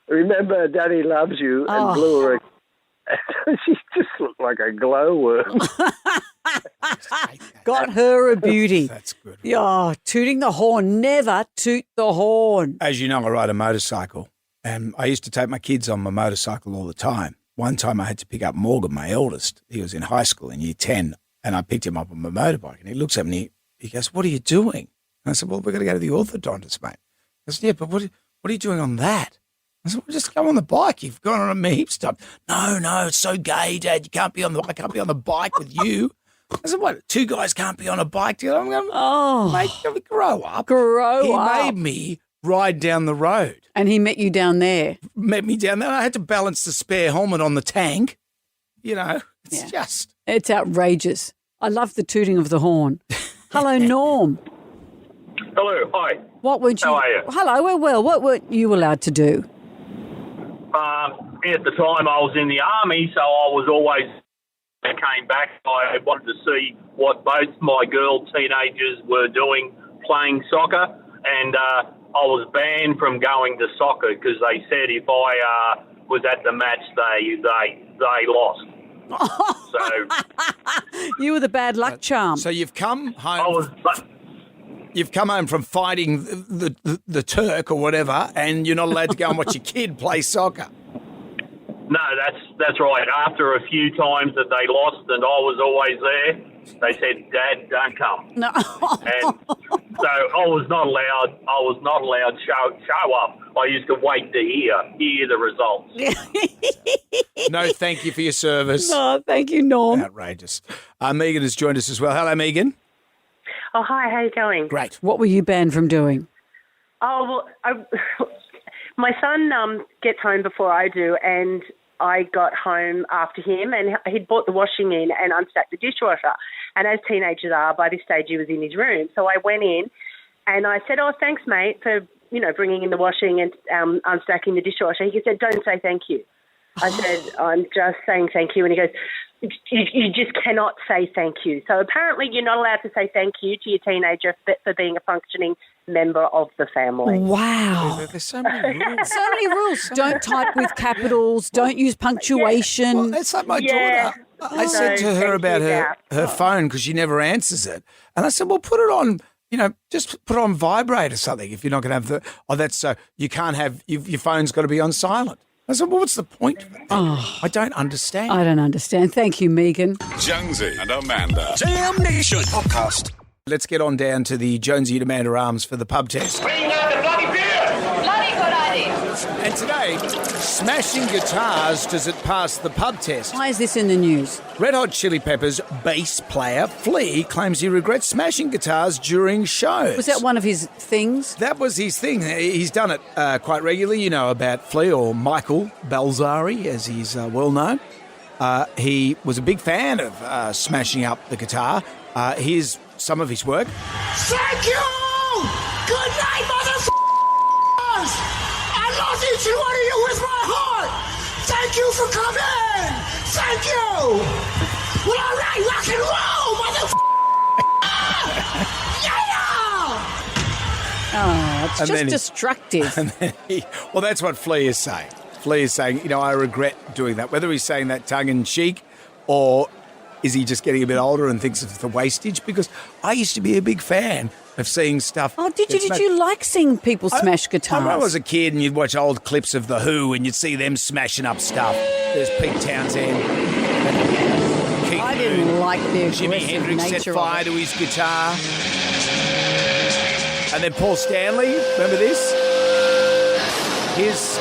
remember Daddy loves you, and blew her. She just looked like a glowworm. Got her a beauty. That's good. Yeah, tooting the horn. Never toot the horn. As you know, I ride a motorcycle, and I used to take my kids on my motorcycle all the time. One time I had to pick up Morgan, my eldest. He was in high school in year 10, and I picked him up on my motorbike, and he looks at me, he goes, "What are you doing?" And I said, "Well, we're going to go to the orthodontist, mate." He goes, "Yeah, but what are you doing on that?" I said, "Well, just go on the bike. You've gone on a heap stuff." No, it's so gay, Dad. I can't be on the bike with you. I said, "What? Two guys can't be on a bike together?" I'm going, mate, grow up. Grow up. He made me ride down the road. And he met you down there. Met me down there. I had to balance the spare helmet on the tank. You know, it's outrageous. I love the tooting of the horn. Hello, Norm. Hello, hi. What weren't you? How are you? Hello, we're well. What weren't you allowed to do? At the time, I was in the army, so I was always. I came back. I wanted to see what both my girl teenagers were doing, playing soccer, and I was banned from going to soccer because they said if I was at the match, they lost. So you were the bad luck charm. So you've come home. You've come home from fighting the Turk or whatever, and you're not allowed to go and watch your kid play soccer. No, that's right. After a few times that they lost and I was always there, they said, "Dad, don't come." No. And so I was not allowed to show up. I used to wait to hear the results. No, thank you for your service. No, thank you, Norm. Outrageous. Megan has joined us as well. Hello, Megan. Oh, hi. How you going? Great. What were you banned from doing? Oh, well, my son gets home before I do, and I got home after him, and he'd brought the washing in and unstacked the dishwasher. And as teenagers are, by this stage he was in his room. So I went in and I said, "Oh, thanks, mate, for bringing in the washing and unstacking the dishwasher." He said, "Don't say thank you." I said, "I'm just saying thank you." And he goes, you just cannot say thank you. So apparently you're not allowed to say thank you to your teenager for being a functioning member of the family. Wow. There's so many rules. So many rules. Don't type with capitals. Don't use punctuation. Well, it's like my daughter. I said to her about her phone because she never answers it. And I said, well, put it on, just put it on vibrate or something if you're not going to have that's so you can't have, your phone's got to be on silent. I said, well, what's the point of that? Oh, I don't understand. I don't understand. Thank you, Megan. Jonesy and Amanda. Jam Nation podcast. Let's get on down to the Jonesy and Amanda Arms for the pub test. Bring out the bloody beer! Bloody good idea. And today, smashing guitars, does it pass the pub test? Why is this in the news? Red Hot Chili Peppers bass player Flea claims he regrets smashing guitars during shows. Was that one of his things? That was his thing. He's done it quite regularly. You know about Flea, or Michael Balzari, as he's well known. He was a big fan of smashing up the guitar. Here's some of his work. Thank you! Good night, motherfuckers! I love each and one of you with my heart! Thank you for coming! Thank you! Well, all right, rock and roll, motherfucker! Yeah! Oh, it's just destructive. And then well, that's what Flea is saying. Flea is saying, I regret doing that. Whether he's saying that tongue-in-cheek or is he just getting a bit older and thinks it's the wastage? Because I used to be a big fan of seeing stuff. Oh, did you like seeing people smash guitars? When I was a kid and you'd watch old clips of The Who and you'd see them smashing up stuff. There's Pete Townsend. Keith I didn't like their Jimi Hendrix set nature fire to his guitar. And then Paul Stanley, remember this? His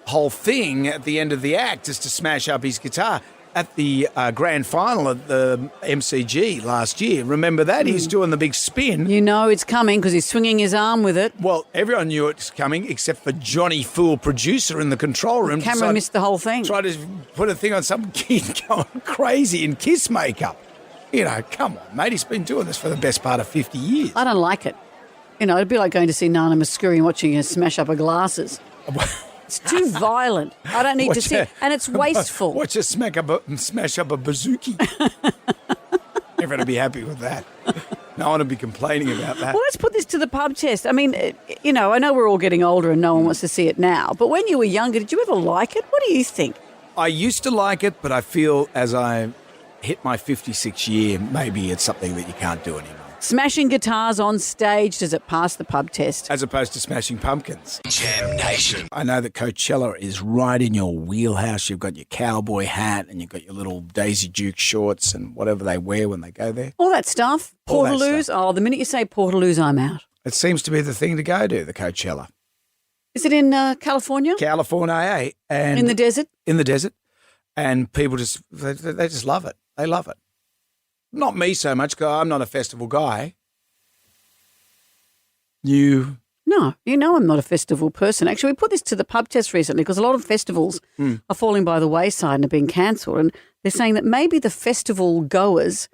whole thing at the end of the act is to smash up his guitar. At the grand final at the MCG last year, remember that? He's doing the big spin. You know it's coming because he's swinging his arm with it. Well, everyone knew it was coming except for Johnny Fool, producer in the control room. The camera missed the whole thing. Tried to put a thing on some kid going crazy in Kiss makeup. Come on, mate. He's been doing this for the best part of 50 years. I don't like it. It'd be like going to see Nana Muscuri and watching her smash up her glasses. It's too violent. I don't need to see it. And it's wasteful. Watch her smash up a bazooki. Everyone will be happy with that. No one will be complaining about that. Well, let's put this to the pub test. I mean, I know we're all getting older and no one wants to see it now. But when you were younger, did you ever like it? What do you think? I used to like it, but I feel as I hit my 56 year, maybe it's something that you can't do anymore. Smashing guitars on stage, does it pass the pub test? As opposed to smashing pumpkins. Jam Nation. I know that Coachella is right in your wheelhouse. You've got your cowboy hat and you've got your little Daisy Duke shorts and whatever they wear when they go there. All that stuff. All that Portaloos. stuff. Oh, the minute you say Portaloos, I'm out. It seems to be the thing to go to, the Coachella. Is it in California? California, and In the desert? In the desert. And people just, they just love it. They love it. Not me so much, because I'm not a festival guy. You? No, I'm not a festival person. Actually, we put this to the pub test recently because a lot of festivals are falling by the wayside and are being cancelled. And they're saying that maybe the festival goers,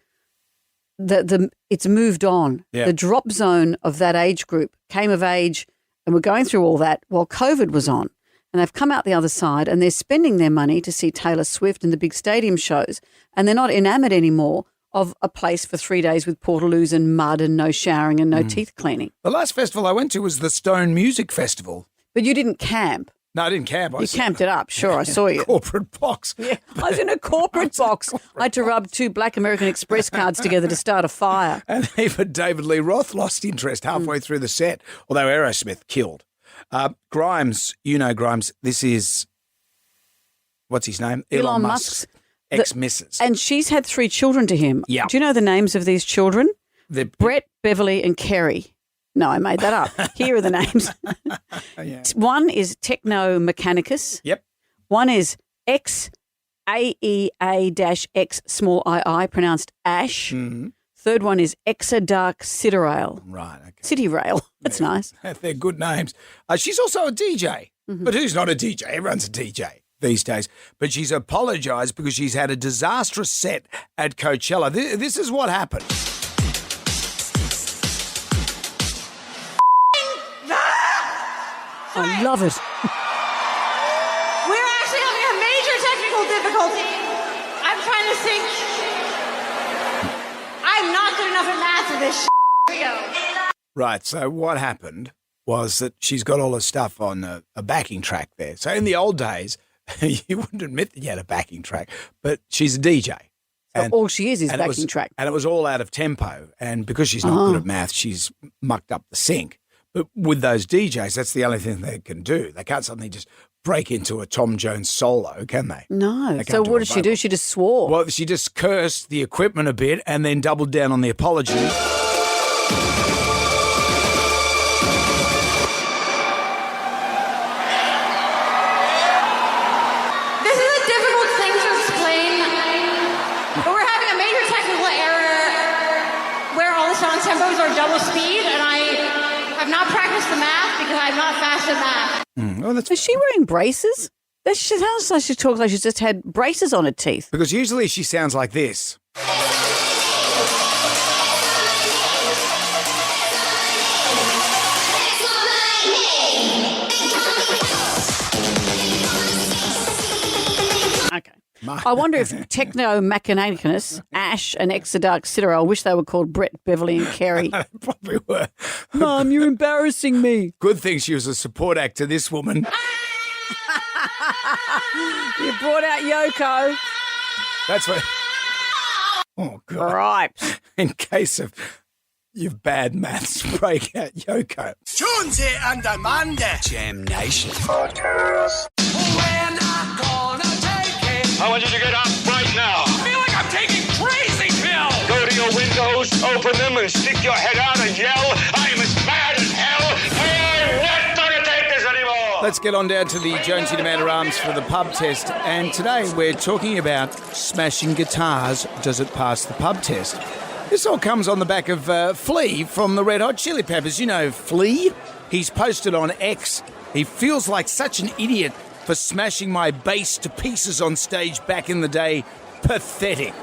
it's moved on. Yeah. The drop zone of that age group came of age and were going through all that while COVID was on. And they've come out the other side and they're spending their money to see Taylor Swift and the big stadium shows. And they're not enamoured anymore of a place for 3 days with portaloos and mud and no showering and no teeth cleaning. The last festival I went to was the Stone Music Festival. But you didn't camp. No, I didn't camp. You camped it up. Sure, I saw you. Corporate box. Yeah, I was in a corporate box. I had to rub 2 Black American Express cards together to start a fire. And even David Lee Roth lost interest halfway through the set, although Aerosmith killed. Grimes, Grimes, this is, what's his name? Elon Musk's ex-missus. And she's had 3 children to him. Yeah. Do you know the names of these children? They're Brett, Beverly and Kerry. No, I made that up. Here are the names. Yeah. One is Techno Mechanicus. Yep. One is X AEA-X small II, pronounced Ash. Mm-hmm. Third one is Exadark Citirail. Right, okay. City Rail. That's nice. They're good names. She's also a DJ. But who's not a DJ? Everyone's a DJ these days. But she's apologised because she's had a disastrous set at Coachella. This is what happened. I love it. We're actually having a major technical difficulty. I'm trying to think. I'm not good enough at math for this. Here we go. Right, so what happened was that she's got all her stuff on a backing track there. So in the old days, you wouldn't admit that you had a backing track, but she's a DJ. So all she is backing track. And it was all out of tempo. And because she's not good at math, she's mucked up the sync. But with those DJs, that's the only thing they can do. They can't suddenly just break into a Tom Jones solo, can they? No. So what did she do? She just swore. Well, she just cursed the equipment a bit and then doubled down on the apology. This is a difficult thing to explain, but we're having a major technical error where all the song tempos are double speed, and I have not practiced the math because I'm not fast at math. Is she wearing braces? That sounds like she talks like she's just had braces on her teeth. Because usually she sounds like this. Okay. I wonder if Techno Mechanicus, Ash, and Exadark Citirail, I wish they were called Brett, Beverly, and Kerry. They probably were. Mum, you're embarrassing me. Good thing she was a support act to this woman. You brought out Yoko. That's what. Oh, God. Gripes. In case of your bad maths, break out Yoko. Jonesy and Amanda. Jam Nation. Podcast. We're not gonna take it. I want you to get up right now. I feel like I'm taking crazy pills. Go to your windows, open them, and stick your head out and yell, I'm as bad as hell. I'm not gonna take this anymore. Let's get on down to the Jonesy and Amanda Arms for the pub test. And today we're talking about smashing guitars. Does it pass the pub test? This all comes on the back of Flea from the Red Hot Chili Peppers. You know Flea? He's posted on X. He feels like such an idiot for smashing my bass to pieces on stage back in the day. Pathetic.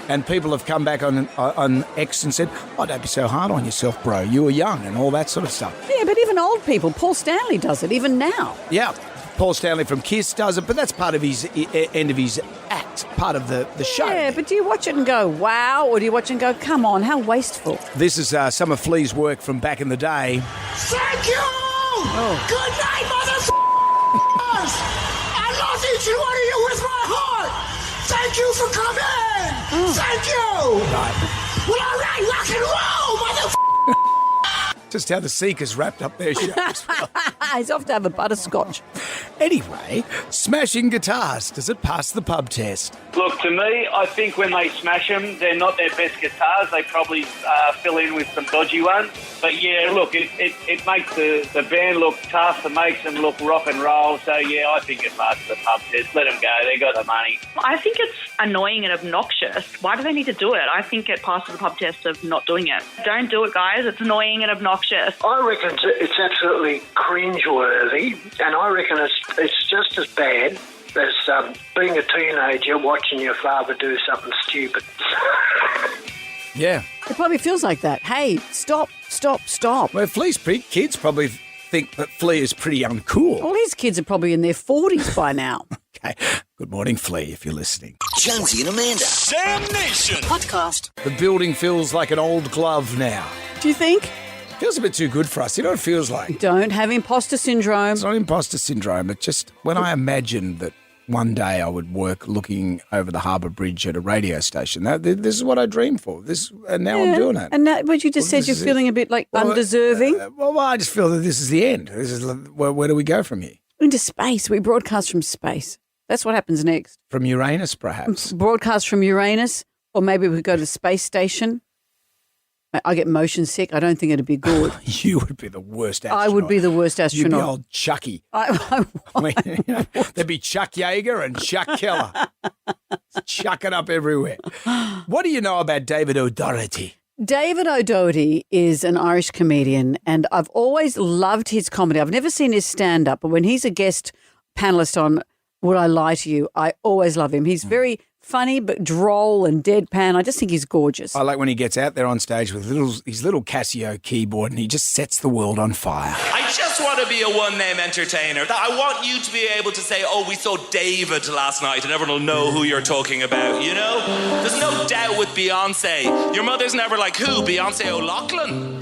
And people have come back on X and said, oh, don't be so hard on yourself, bro. You were young and all that sort of stuff. Yeah, but even old people, Paul Stanley does it, even now. Yeah. Paul Stanley from Kiss does it, but that's part of his end of his act, part of the show. Yeah, but do you watch it and go, wow, or do you watch it and go, come on, how wasteful? This is some of Flea's work from back in the day. Thank you! Good night, motherfuckers! I love each and one of you with my heart! Thank you for coming! Thank you! Well, all right, rock and roll, motherfuckers! Just how the Seekers wrapped up their show. He's off to have a butterscotch. Anyway, smashing guitars, does it pass the pub test? Look, to me, I think when they smash them, they're not their best guitars. They probably fill in with some dodgy ones. But yeah, look, it makes the band look tough. It makes them look rock and roll. So yeah, I think it passes the pub test. Let them go. They got the money. I think it's annoying and obnoxious. Why do they need to do it? I think it passes the pub test of not doing it. Don't do it, guys. It's annoying and obnoxious. I reckon it's absolutely cringeworthy, and I reckon it's just as bad as being a teenager watching your father do something stupid. Yeah. It probably feels like that. Hey, stop. Well, Flea's kids probably think that Flea is pretty uncool. All his kids are probably in their 40s by now. Okay. Good morning, Flea, if you're listening. Jonesy and Amanda. Jam Nation. Podcast. The building feels like an old glove now. Do you think? Feels a bit too good for us. You know what it feels like? Don't have imposter syndrome. It's not imposter syndrome. It's just when I imagined that one day I would work looking over the Harbour Bridge at a radio station. This is what I dreamed for. And now I'm doing it. And now, but you just said you're feeling a bit like undeserving. Well, I just feel that this is the end. This is where do we go from here? Into space. We broadcast from space. That's what happens next. From Uranus, perhaps. Broadcast from Uranus, or maybe we go to the space station. I get motion sick. I don't think it'd be good. You would be the worst astronaut. I would be the worst astronaut. You'd be old Chucky. There'd be Chuck Yeager and Chuck Keller. Chucking up everywhere. What do you know about David O'Doherty? David O'Doherty is an Irish comedian, and I've always loved his comedy. I've never seen his stand-up, but when he's a guest panellist on Would I Lie to You, I always love him. He's very funny but droll and deadpan. I just think he's gorgeous. I like when he gets out there on stage with his little Casio keyboard and he just sets the world on fire. I just want to be a one-name entertainer. I want you to be able to say, oh, we saw David last night, and everyone will know who you're talking about, you know? There's no doubt with Beyonce. Your mother's never like, who? Beyonce O'Loughlin?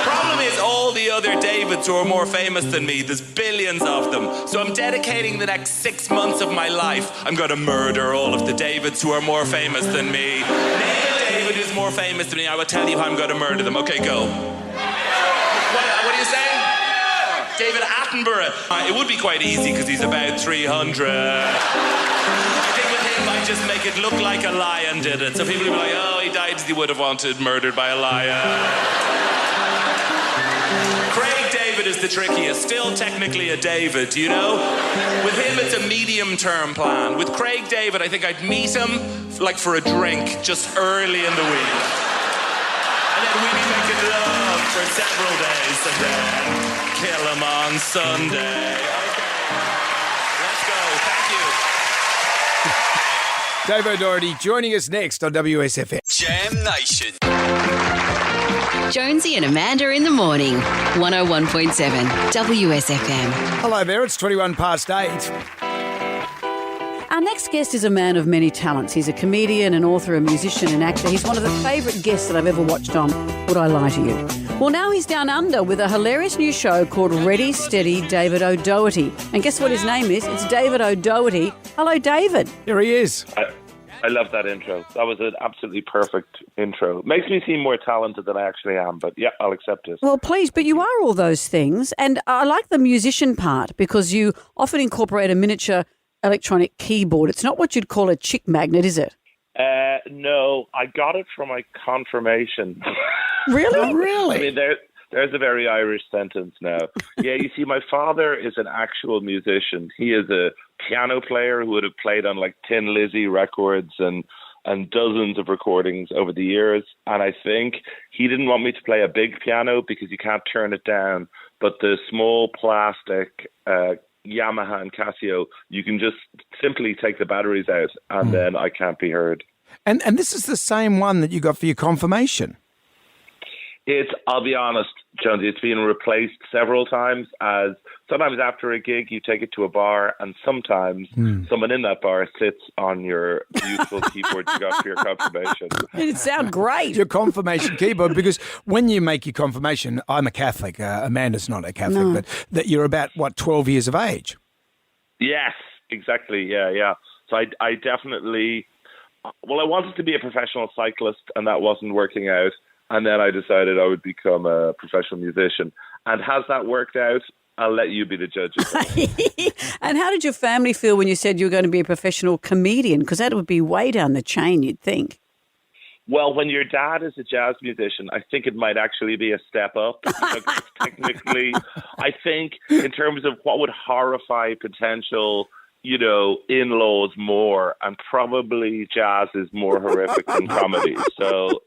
Problem is, all the other Davids who are more famous than me, there's billions of them. So I'm dedicating the next 6 months of my life. I'm going to murder all of the Davids who are more famous than me. Name a David who's more famous than me, I will tell you how I'm going to murder them. Okay, go. What are you saying? David Attenborough. It would be quite easy because he's about 300. I think with him, I just make it look like a lion did it. So people will be like, oh, he died as he would have wanted, murdered by a lion. Craig David is the trickiest. Still technically a David, you know? With him, it's a medium-term plan. With Craig David, I think I'd meet him like for a drink just early in the week. And then we'd be making love for several days and then kill him on Sunday. Let's go. Thank you. Dave O'Doherty joining us next on WSFM. Jam Nation. Jonesy and Amanda in the morning. 101.7 WSFM. Hello there, it's 21 past 8. Our next guest is a man of many talents. He's a comedian, an author, a musician, an actor. He's one of the favourite guests that I've ever watched on Would I Lie to You? Well, now he's down under with a hilarious new show called Ready, Steady, David O'Doherty. And guess what his name is? It's David O'Doherty. Hello, David. Here he is. I love that intro. That was an absolutely perfect intro. Makes me seem more talented than I actually am, but yeah, I'll accept it. Well, please, but you are all those things. And I like the musician part because you often incorporate a miniature electronic keyboard. It's not what you'd call a chick magnet, is it? No, I got it from my confirmation. Really? Really? I mean, there's a very Irish sentence now. Yeah, you see, my father is an actual musician. He is a piano player who would have played on like Tin Lizzy records and dozens of recordings over the years. And I think he didn't want me to play a big piano because you can't turn it down. But the small plastic Yamaha and Casio, you can just simply take the batteries out and then I can't be heard. And this is the same one that you got for your confirmation? I'll be honest, Jonesy, it's been replaced several times as sometimes after a gig you take it to a bar and sometimes someone in that bar sits on your beautiful keyboard you got for your confirmation. It sounds great. Your confirmation keyboard, because when you make your confirmation, I'm a Catholic, Amanda's not a Catholic, but that you're about, 12 years of age? Yes, exactly, yeah. So I definitely, I wanted to be a professional cyclist and that wasn't working out. And then I decided I would become a professional musician. And has that worked out? I'll let you be the judge of that. And how did your family feel when you said you were going to be a professional comedian? Because that would be way down the chain, you'd think. Well, when your dad is a jazz musician, I think it might actually be a step up. Technically, I think in terms of what would horrify potential, in-laws more, and probably jazz is more horrific than comedy. So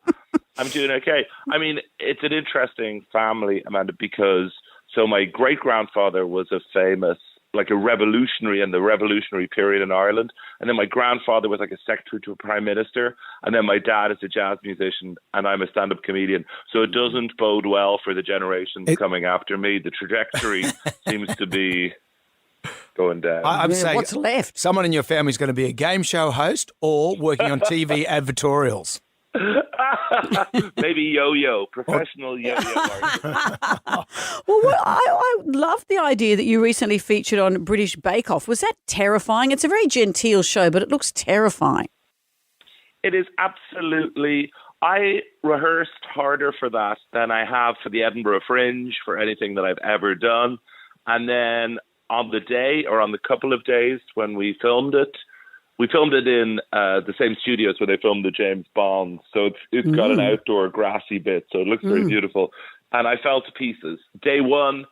I'm doing okay. I mean, it's an interesting family, Amanda, because my great-grandfather was a famous, like a revolutionary in the revolutionary period in Ireland. And then my grandfather was like a secretary to a prime minister. And then my dad is a jazz musician and I'm a stand-up comedian. So it doesn't bode well for the generations coming after me. The trajectory seems to be going down. I'm saying what's left? Someone in your family is going to be a game show host or working on TV advertorials. Maybe professional yo-yo artist. Well, I love the idea that you recently featured on British Bake Off. Was that terrifying? It's a very genteel show, but it looks terrifying. It is absolutely. I rehearsed harder for that than I have for the Edinburgh Fringe, for anything that I've ever done. And then on the day or on the couple of days when we filmed it in the same studios where they filmed the James Bond. So it's got an outdoor grassy bit, so it looks very beautiful. And I fell to pieces. Day one,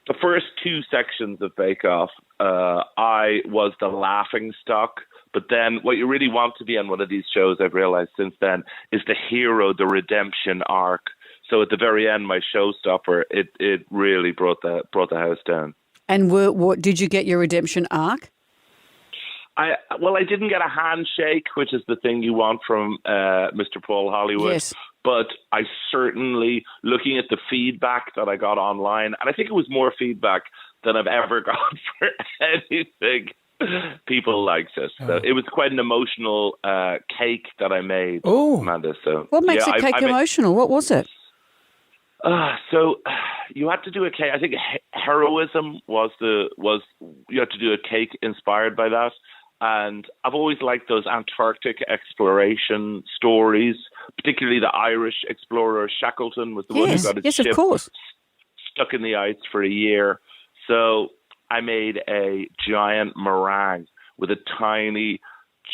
the first two sections of Bake Off, I was the laughing stock. But then what you really want to be on one of these shows, I've realized since then, is the hero, the redemption arc. So at the very end, my showstopper, it really brought the house down. And what did you get your redemption arc? I didn't get a handshake, which is the thing you want from Mr. Paul Hollywood. Yes. But I certainly, looking at the feedback that I got online, and I think it was more feedback than I've ever got for anything, people liked it. So it was quite an emotional cake that I made, Amanda. So what makes a cake emotional? What was it? So you had to do a cake. I think heroism was you had to do a cake inspired by that. And I've always liked those Antarctic exploration stories, particularly the Irish explorer Shackleton was the one who got his ship stuck in the ice for a year. So I made a giant meringue with a tiny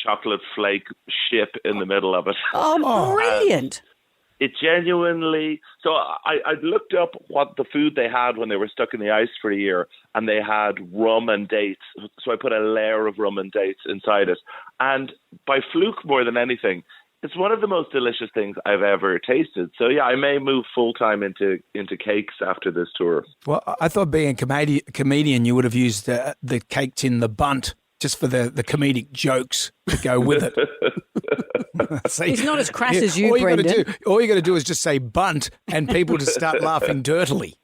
chocolate flake ship in the middle of it. Oh, brilliant. It genuinely... So I looked up what the food they had when they were stuck in the ice for a year, and they had rum and dates. So I put a layer of rum and dates inside it. And by fluke more than anything, it's one of the most delicious things I've ever tasted. So, yeah, I may move full-time into cakes after this tour. Well, I thought being a comedian, you would have used the cake tin, the bunt, just for the comedic jokes to go with it. See, he's not as crass as you, Brendan. All you got to do is just say bunt and people just start laughing dirtily.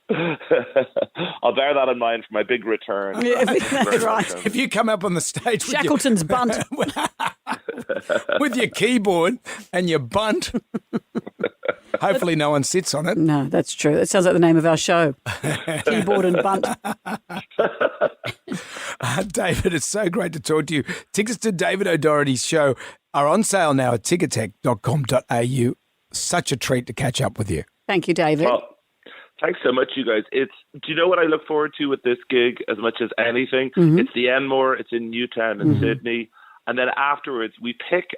I'll bear that in mind for my big return. Yeah, that's right. If you come up on the stage with Shackleton's bunt. with your keyboard and your bunt, hopefully no one sits on it. No, that's true. That sounds like the name of our show. Keyboard and bunt. David, it's so great to talk to you. Tickets to David O'Doherty's show are on sale now at ticketek.com.au. Such a treat to catch up with you. Thank you, David. Well, thanks so much, you guys. Do you know what I look forward to with this gig as much as anything? Mm-hmm. It's the Enmore. It's in Newtown in Sydney. And then afterwards, we pick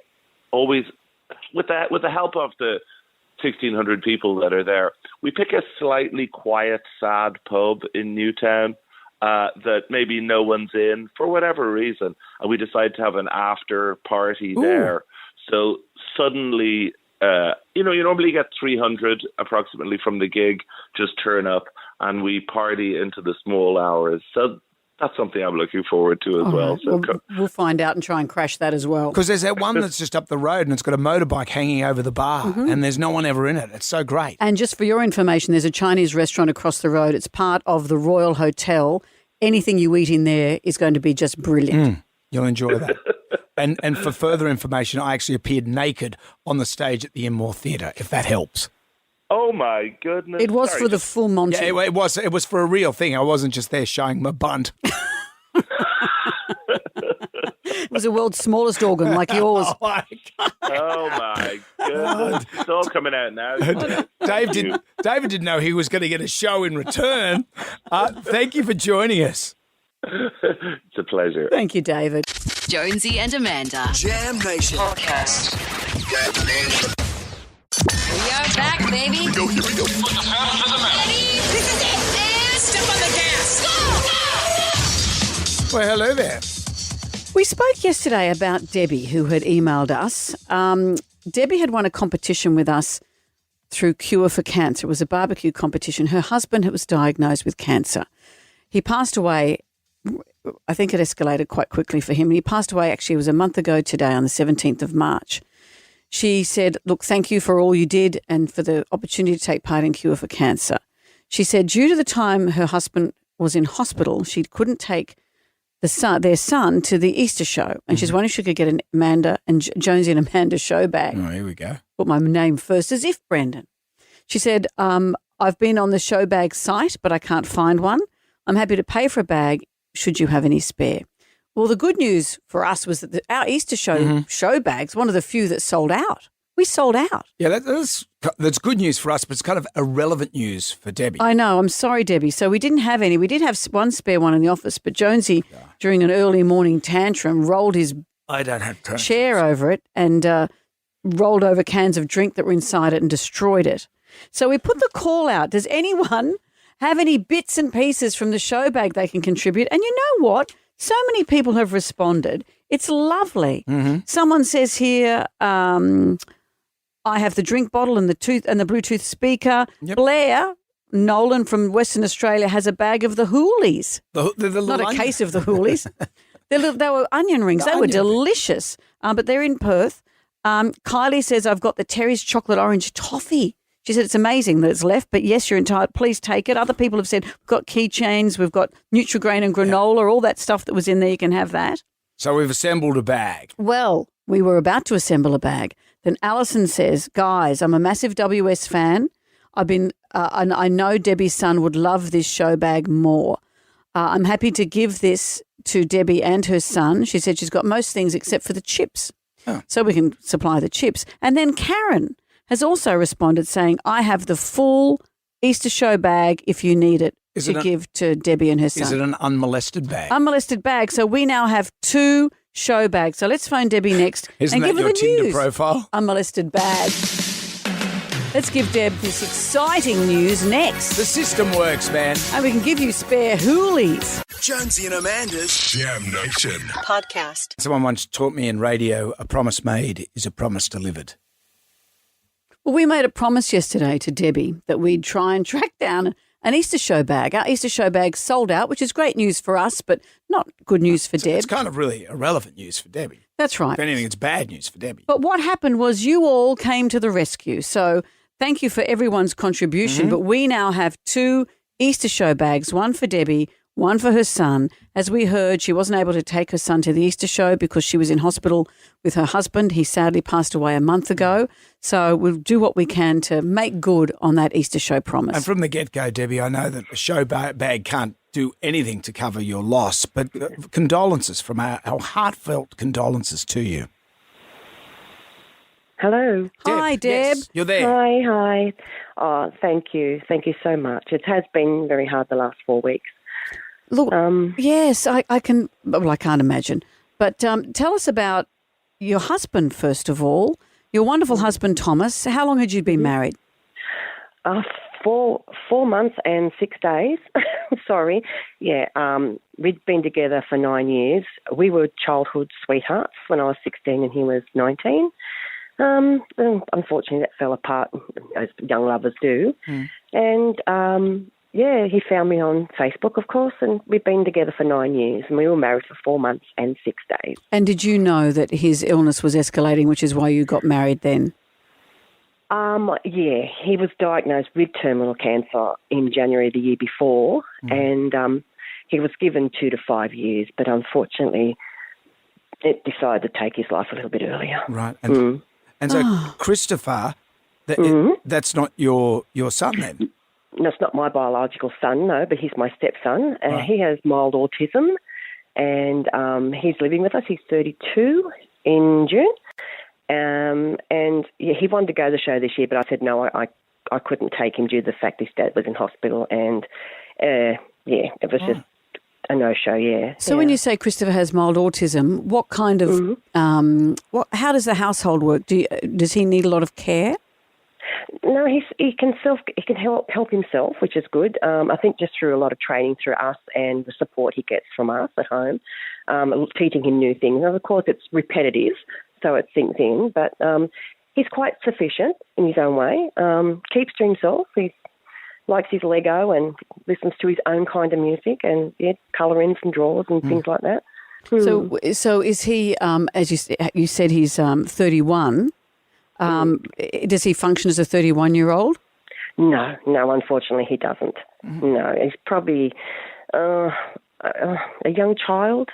always, with the help of the 1,600 people that are there, we pick a slightly quiet, sad pub in Newtown that maybe no one's in for whatever reason. And we decide to have an after party there. So suddenly... you normally get 300 approximately from the gig, just turn up and we party into the small hours. So that's something I'm looking forward to as well. Right. So We'll find out and try and crash that as well. Because there's that one that's just up the road and it's got a motorbike hanging over the bar and there's no one ever in it. It's so great. And just for your information, there's a Chinese restaurant across the road. It's part of the Royal Hotel. Anything you eat in there is going to be just brilliant. You'll enjoy that. And for further information, I actually appeared naked on the stage at the Enmore Theatre, if that helps. Oh my goodness! It was for the full Monty. Yeah, it was. It was for a real thing. I wasn't just there showing my bunt. It was the world's smallest organ, like yours. Oh my goodness! It's all coming out now. David didn't know he was going to get a show in return. Thank you for joining us. It's a pleasure. Thank you, David. Jonesy and Amanda. Jam Nation Podcast. We are back, baby. Here we go. Ready? This is it. And step on the gas. Go. Well, hello there. We spoke yesterday about Debbie, who had emailed us. Debbie had won a competition with us through Cure for Cancer. It was a barbecue competition. Her husband was diagnosed with cancer. He passed away. I think it escalated quite quickly for him. He passed away, actually, it was a month ago today on the 17th of March. She said, look, thank you for all you did and for the opportunity to take part in Cure for Cancer. She said due to the time her husband was in hospital, she couldn't take their son to the Easter show. And she's wondering if she could get an Jonesy and Amanda show bag. Oh, here we go. Put my name first as if Brendan. She said, I've been on the show bag site, but I can't find one. I'm happy to pay for a bag should you have any spare. Well, the good news for us was that our Easter show bags, one of the few that sold out. We sold out. Yeah, that's good news for us, but it's kind of irrelevant news for Debbie. I know. I'm sorry, Debbie. So we didn't have any. We did have one spare one in the office, but Jonesy, during an early morning tantrum, rolled his chair over it and rolled over cans of drink that were inside it and destroyed it. So we put the call out. Does anyone have any bits and pieces from the show bag they can contribute? And you know what? So many people have responded. It's lovely. Someone says here, I have the drink bottle and the Bluetooth speaker. Yep. Blair Nolan from Western Australia has a bag of the Hoolies. Not a case of the Hoolies. They were onion rings. They were delicious, but they're in Perth. Kylie says, I've got the Terry's chocolate orange toffee. She said it's amazing that it's left, but yes, you're entitled. Please take it. Other people have said we've got keychains, we've got Nutri-Grain and granola, all that stuff that was in there. You can have that. So we've assembled a bag. Well, we were about to assemble a bag. Then Alison says, guys, I'm a massive WS fan. And I know Debbie's son would love this show bag more. I'm happy to give this to Debbie and her son. She said she's got most things except for the chips. So we can supply the chips. And then Karen has also responded saying, I have the full Easter show bag if you need it give to Debbie and her son. Is it an unmolested bag? Unmolested bag. So we now have 2 show bags. So let's phone Debbie next. Isn't and that give her your the Tinder news. profile? Unmolested bag. Let's give Deb this exciting news next. The system works, man. And we can give you spare Hoolies. Jonesy and Amanda's Jam Nation Podcast. Someone once taught me in radio, a promise made is a promise delivered. Well, we made a promise yesterday to Debbie that we'd try and track down an Easter show bag. Our Easter show bag sold out, which is great news for us, but not good news for Deb. It's kind of really irrelevant news for Debbie. That's right. If anything, it's bad news for Debbie. But what happened was you all came to the rescue. So thank you for everyone's contribution. But we now have 2 Easter show bags, one for Debbie, one for her son. As we heard, she wasn't able to take her son to the Easter show because she was in hospital with her husband. He sadly passed away a month ago. So we'll do what we can to make good on that Easter show promise. And from the get-go, Debbie, I know that a show bag can't do anything to cover your loss, but condolences from our heartfelt condolences to you. Hello. Hi, Deb. Yes, you're there. Hi. Oh, thank you. Thank you so much. It has been very hard the last 4 weeks. Look, yes, I can. Well, I can't imagine. But tell us about your husband, first of all. Your wonderful husband, Thomas. How long had you been married? 4 months and 6 days. Sorry. Yeah, we'd been together for 9 years. We were childhood sweethearts when I was 16 and he was 19. Unfortunately, that fell apart, as young lovers do. And he found me on Facebook, of course, and we've been together for 9 years, and we were married for 4 months and 6 days. And did you know that his illness was escalating, which is why you got married then? Yeah, he was diagnosed with terminal cancer in January the year before, and he was given 2 to 5 years, but unfortunately it decided to take his life a little bit earlier. Right. And so, Christopher, that's not your son then? That's not my biological son, no, but he's my stepson. He has mild autism, and he's living with us. He's 32 in June. And he wanted to go to the show this year, but I said no, I couldn't take him due to the fact his dad was in hospital, and it was just a no-show. So when you say Christopher has mild autism, what kind of how does the household work? Does he need a lot of care? No, he can help himself, which is good. I think just through a lot of training through us and the support he gets from us at home, teaching him new things. And of course, it's repetitive, so it sinks in. But he's quite sufficient in his own way. Keeps to himself. He likes his Lego and listens to his own kind of music, and colour-ins and draws and things like that. So is he? As you said, he's 31. Does he function as a 31-year-old? No, unfortunately he doesn't. No, he's probably a young child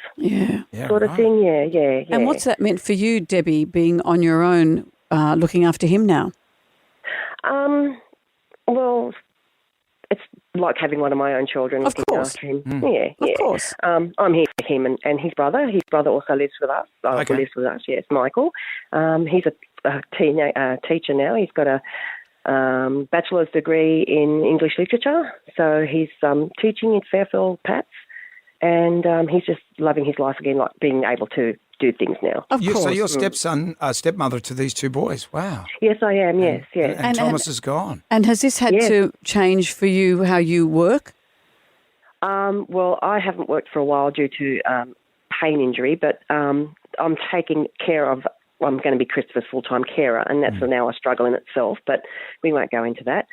sort of thing, yeah. And what's that meant for you, Debbie, being on your own, looking after him now? Well, it's like having one of my own children looking after him. Of course. I'm here for him and his brother. His brother also lives with us. Lives with us, yes, Michael. He's a teacher now. He's got a bachelor's degree in English literature, so he's teaching in Fairfield Pats, and he's just loving his life again, like being able to do things now. Of course. So your stepmother to these two boys. Wow. Yes, I am, yes. And Thomas is gone. And has this had to change for you how you work? Well, I haven't worked for a while due to pain injury, but I'm taking care of, I'm going to be Christopher's full-time carer, and that's now a struggle in itself, but we won't go into that.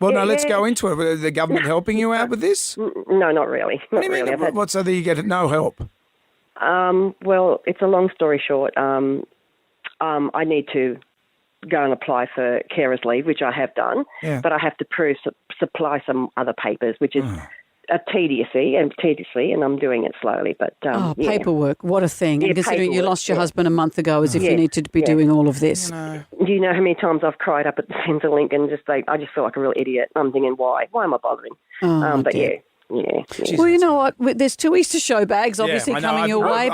Let's go into it. Are the government helping you out with this? No, not really. What do you mean? What, so that you get no help? Well, it's a long story short. I need to go and apply for carer's leave, which I have done, but I have to supply some other papers, which is tediously, and I'm doing it slowly. But paperwork, what a thing! And considering you lost your husband a month ago, as if you need to be doing all of this. Do you know how many times I've cried up at the Centrelink and I just feel like a real idiot. I'm thinking, why am I bothering? But Yeah. Well, you know what? There's 2 Easter show bags obviously coming your way.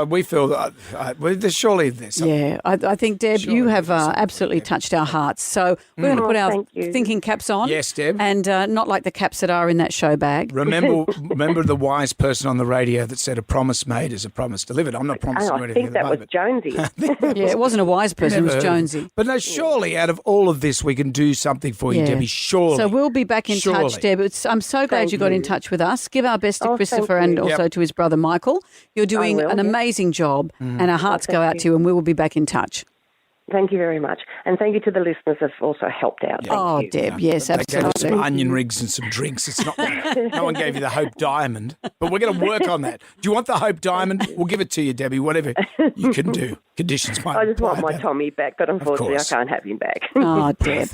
We feel there's surely this. Yeah, I think, Deb, you have absolutely touched our hearts. So we're going to put our thinking caps on. Yes, Deb. And not like the caps that are in that show bag. Remember the wise person on the radio that said a promise made is a promise delivered. I'm not promising anything. I think that was Jonesy. Yeah, it wasn't a wise person, it was Jonesy. But no, surely out of all of this we can do something for you, Debbie, surely. So we'll be back in touch, Deb. I'm so glad you got in touch with us. Give our best to Christopher and also to his brother Michael. You're doing an amazing job, and our hearts go out to you, and we will be back in touch. Thank you very much. And thank you to the listeners who have also helped out. Thank you. Deb, yes, absolutely. They gave us some onion rings and some drinks. It's not no one gave you the Hope Diamond, but we're going to work on that. Do you want the Hope Diamond? We'll give it to you, Debbie, whatever you can do. Conditions might I just want my Tommy back, but unfortunately I can't have him back. Oh, Deb.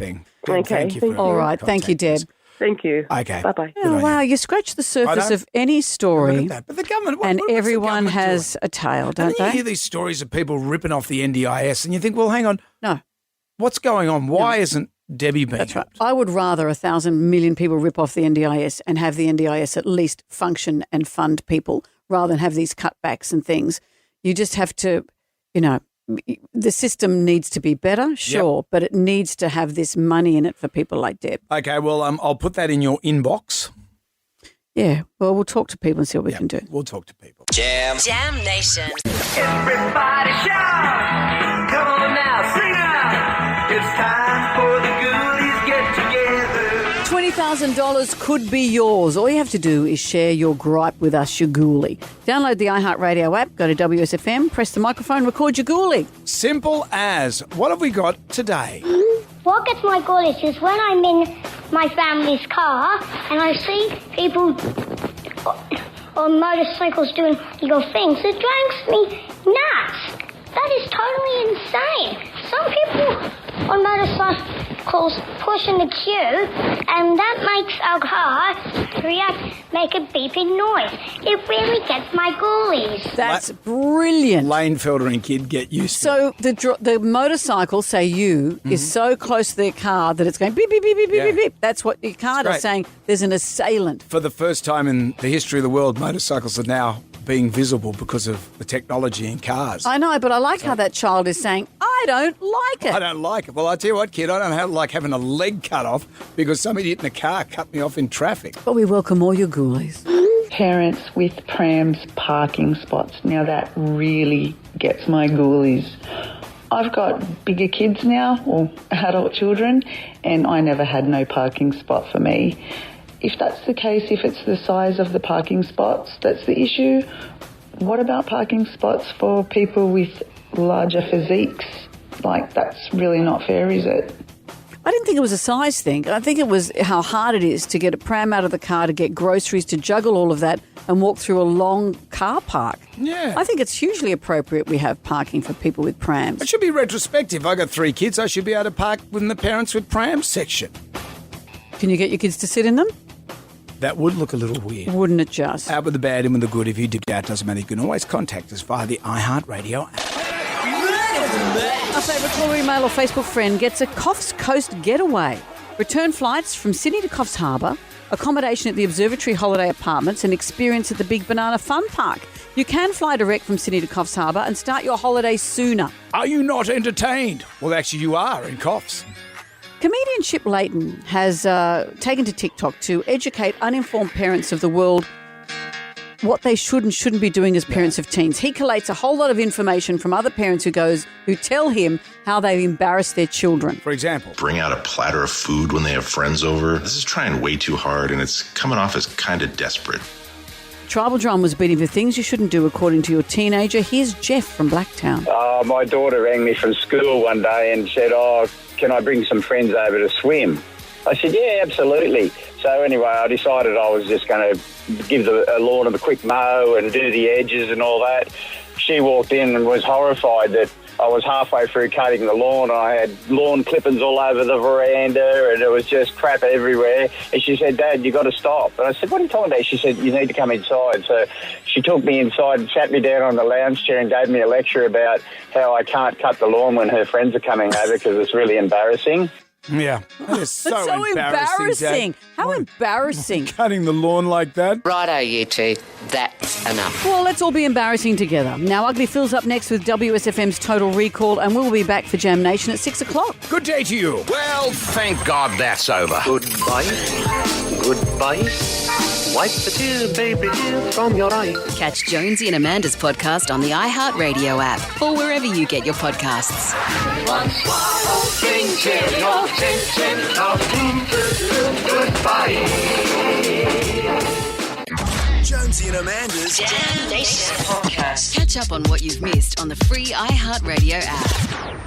Okay. Thank you all right. Thank you, Deb. Thank you. Okay. Bye-bye. Oh, wow, you scratch the surface of any story, but the government, and everyone has a tail, don't they? You hear these stories of people ripping off the NDIS, and you think, well, hang on. No. What's going on? Why isn't Debbie being That's right. I would rather 1,000 million people rip off the NDIS and have the NDIS at least function and fund people rather than have these cutbacks and things. You just have to, the system needs to be better, sure, but it needs to have this money in it for people like Deb. Okay, well, I'll put that in your inbox. Yeah, well, we'll talk to people and see what we can do. We'll talk to people. Jam Nation. Everybody shout! Come on now, sing out! It's time for the Ghoulies get together. $20,000 could be yours. All you have to do is share your gripe with us, your ghoulie. Download the iHeartRadio app, go to WSFM, press the microphone, record your ghoulie. Simple as. What have we got today? What gets my ghoulies is when I'm in my family's car and I see people on motorcycles doing illegal things, it drives me nuts. That is totally insane. Some people on motorcycles push in the queue and that makes our car make a beeping noise. It really gets my ghoulies. That's brilliant. Lane filtering kid, get used to it. So the motorcycle, say you, is so close to their car that it's going beep, beep, beep, beep, beep, beep, beep. That's what your car is saying. There's an assailant. For the first time in the history of the world, motorcycles are now being visible because of the technology in cars. I know, but I like how that child is saying, I don't like it. I don't like it. Well, I tell you what, kid, I don't like having a leg cut off because some idiot in a car cut me off in traffic. But we welcome all your ghoulies. Parents with prams parking spots. Now that really gets my ghoulies. I've got bigger kids now, or adult children, and I never had no parking spot for me. If that's the case, if it's the size of the parking spots that's the issue, what about parking spots for people with larger physiques? Like, that's really not fair, is it? I didn't think it was a size thing. I think it was how hard it is to get a pram out of the car, to get groceries, to juggle all of that and walk through a long car park. Yeah. I think it's hugely appropriate we have parking for people with prams. It should be retrospective. I got 3 kids. I should be able to park within the parents with prams section. Can you get your kids to sit in them? That would look a little weird. Wouldn't it just? Out with the bad, in with the good. If you dig out, doesn't matter. You can always contact us via the iHeartRadio app. Our favourite caller, email or Facebook friend gets a Coffs Coast getaway. Return flights from Sydney to Coffs Harbour, accommodation at the Observatory Holiday Apartments and experience at the Big Banana Fun Park. You can fly direct from Sydney to Coffs Harbour and start your holiday sooner. Are you not entertained? Well, actually, you are in Coffs. Comedian Chip Layton has taken to TikTok to educate uninformed parents of the world what they should and shouldn't be doing as parents of teens. He collates a whole lot of information from other parents who tell him how they've embarrassed their children. For example, bring out a platter of food when they have friends over. This is trying way too hard, and it's coming off as kind of desperate. Tribal Drum was beating for things you shouldn't do according to your teenager. Here's Jeff from Blacktown. My daughter rang me from school one day and said, can I bring some friends over to swim? I said, yeah, absolutely. So anyway, I decided I was just going to give the lawn a quick mow and do the edges and all that. She walked in and was horrified that I was halfway through cutting the lawn. I had lawn clippings all over the veranda and it was just crap everywhere. And she said, Dad, you got to stop. And I said, what are you talking about? She said, you need to come inside. So she took me inside and sat me down on the lounge chair and gave me a lecture about how I can't cut the lawn when her friends are coming over because it's really embarrassing. Yeah, that is so, That's so embarrassing. How embarrassing. Cutting the lawn like that. Righto, you two. That's enough. Well, let's all be embarrassing together. Now, Ugly Phil's up next with WSFM's Total Recall, and we'll be back for Jam Nation at 6 o'clock. Good day to you. Well, thank God that's over. Goodbye. Goodbye. Wipe the tears, baby, from your eyes. Catch Jonesy and Amanda's podcast on the iHeartRadio app or wherever you get your podcasts. One swallow, chin, chin, oh, chin, chin, oh, goodbye. Jonesy and Amanda's Jam Nation podcast. Catch up on what you've missed on the free iHeartRadio app.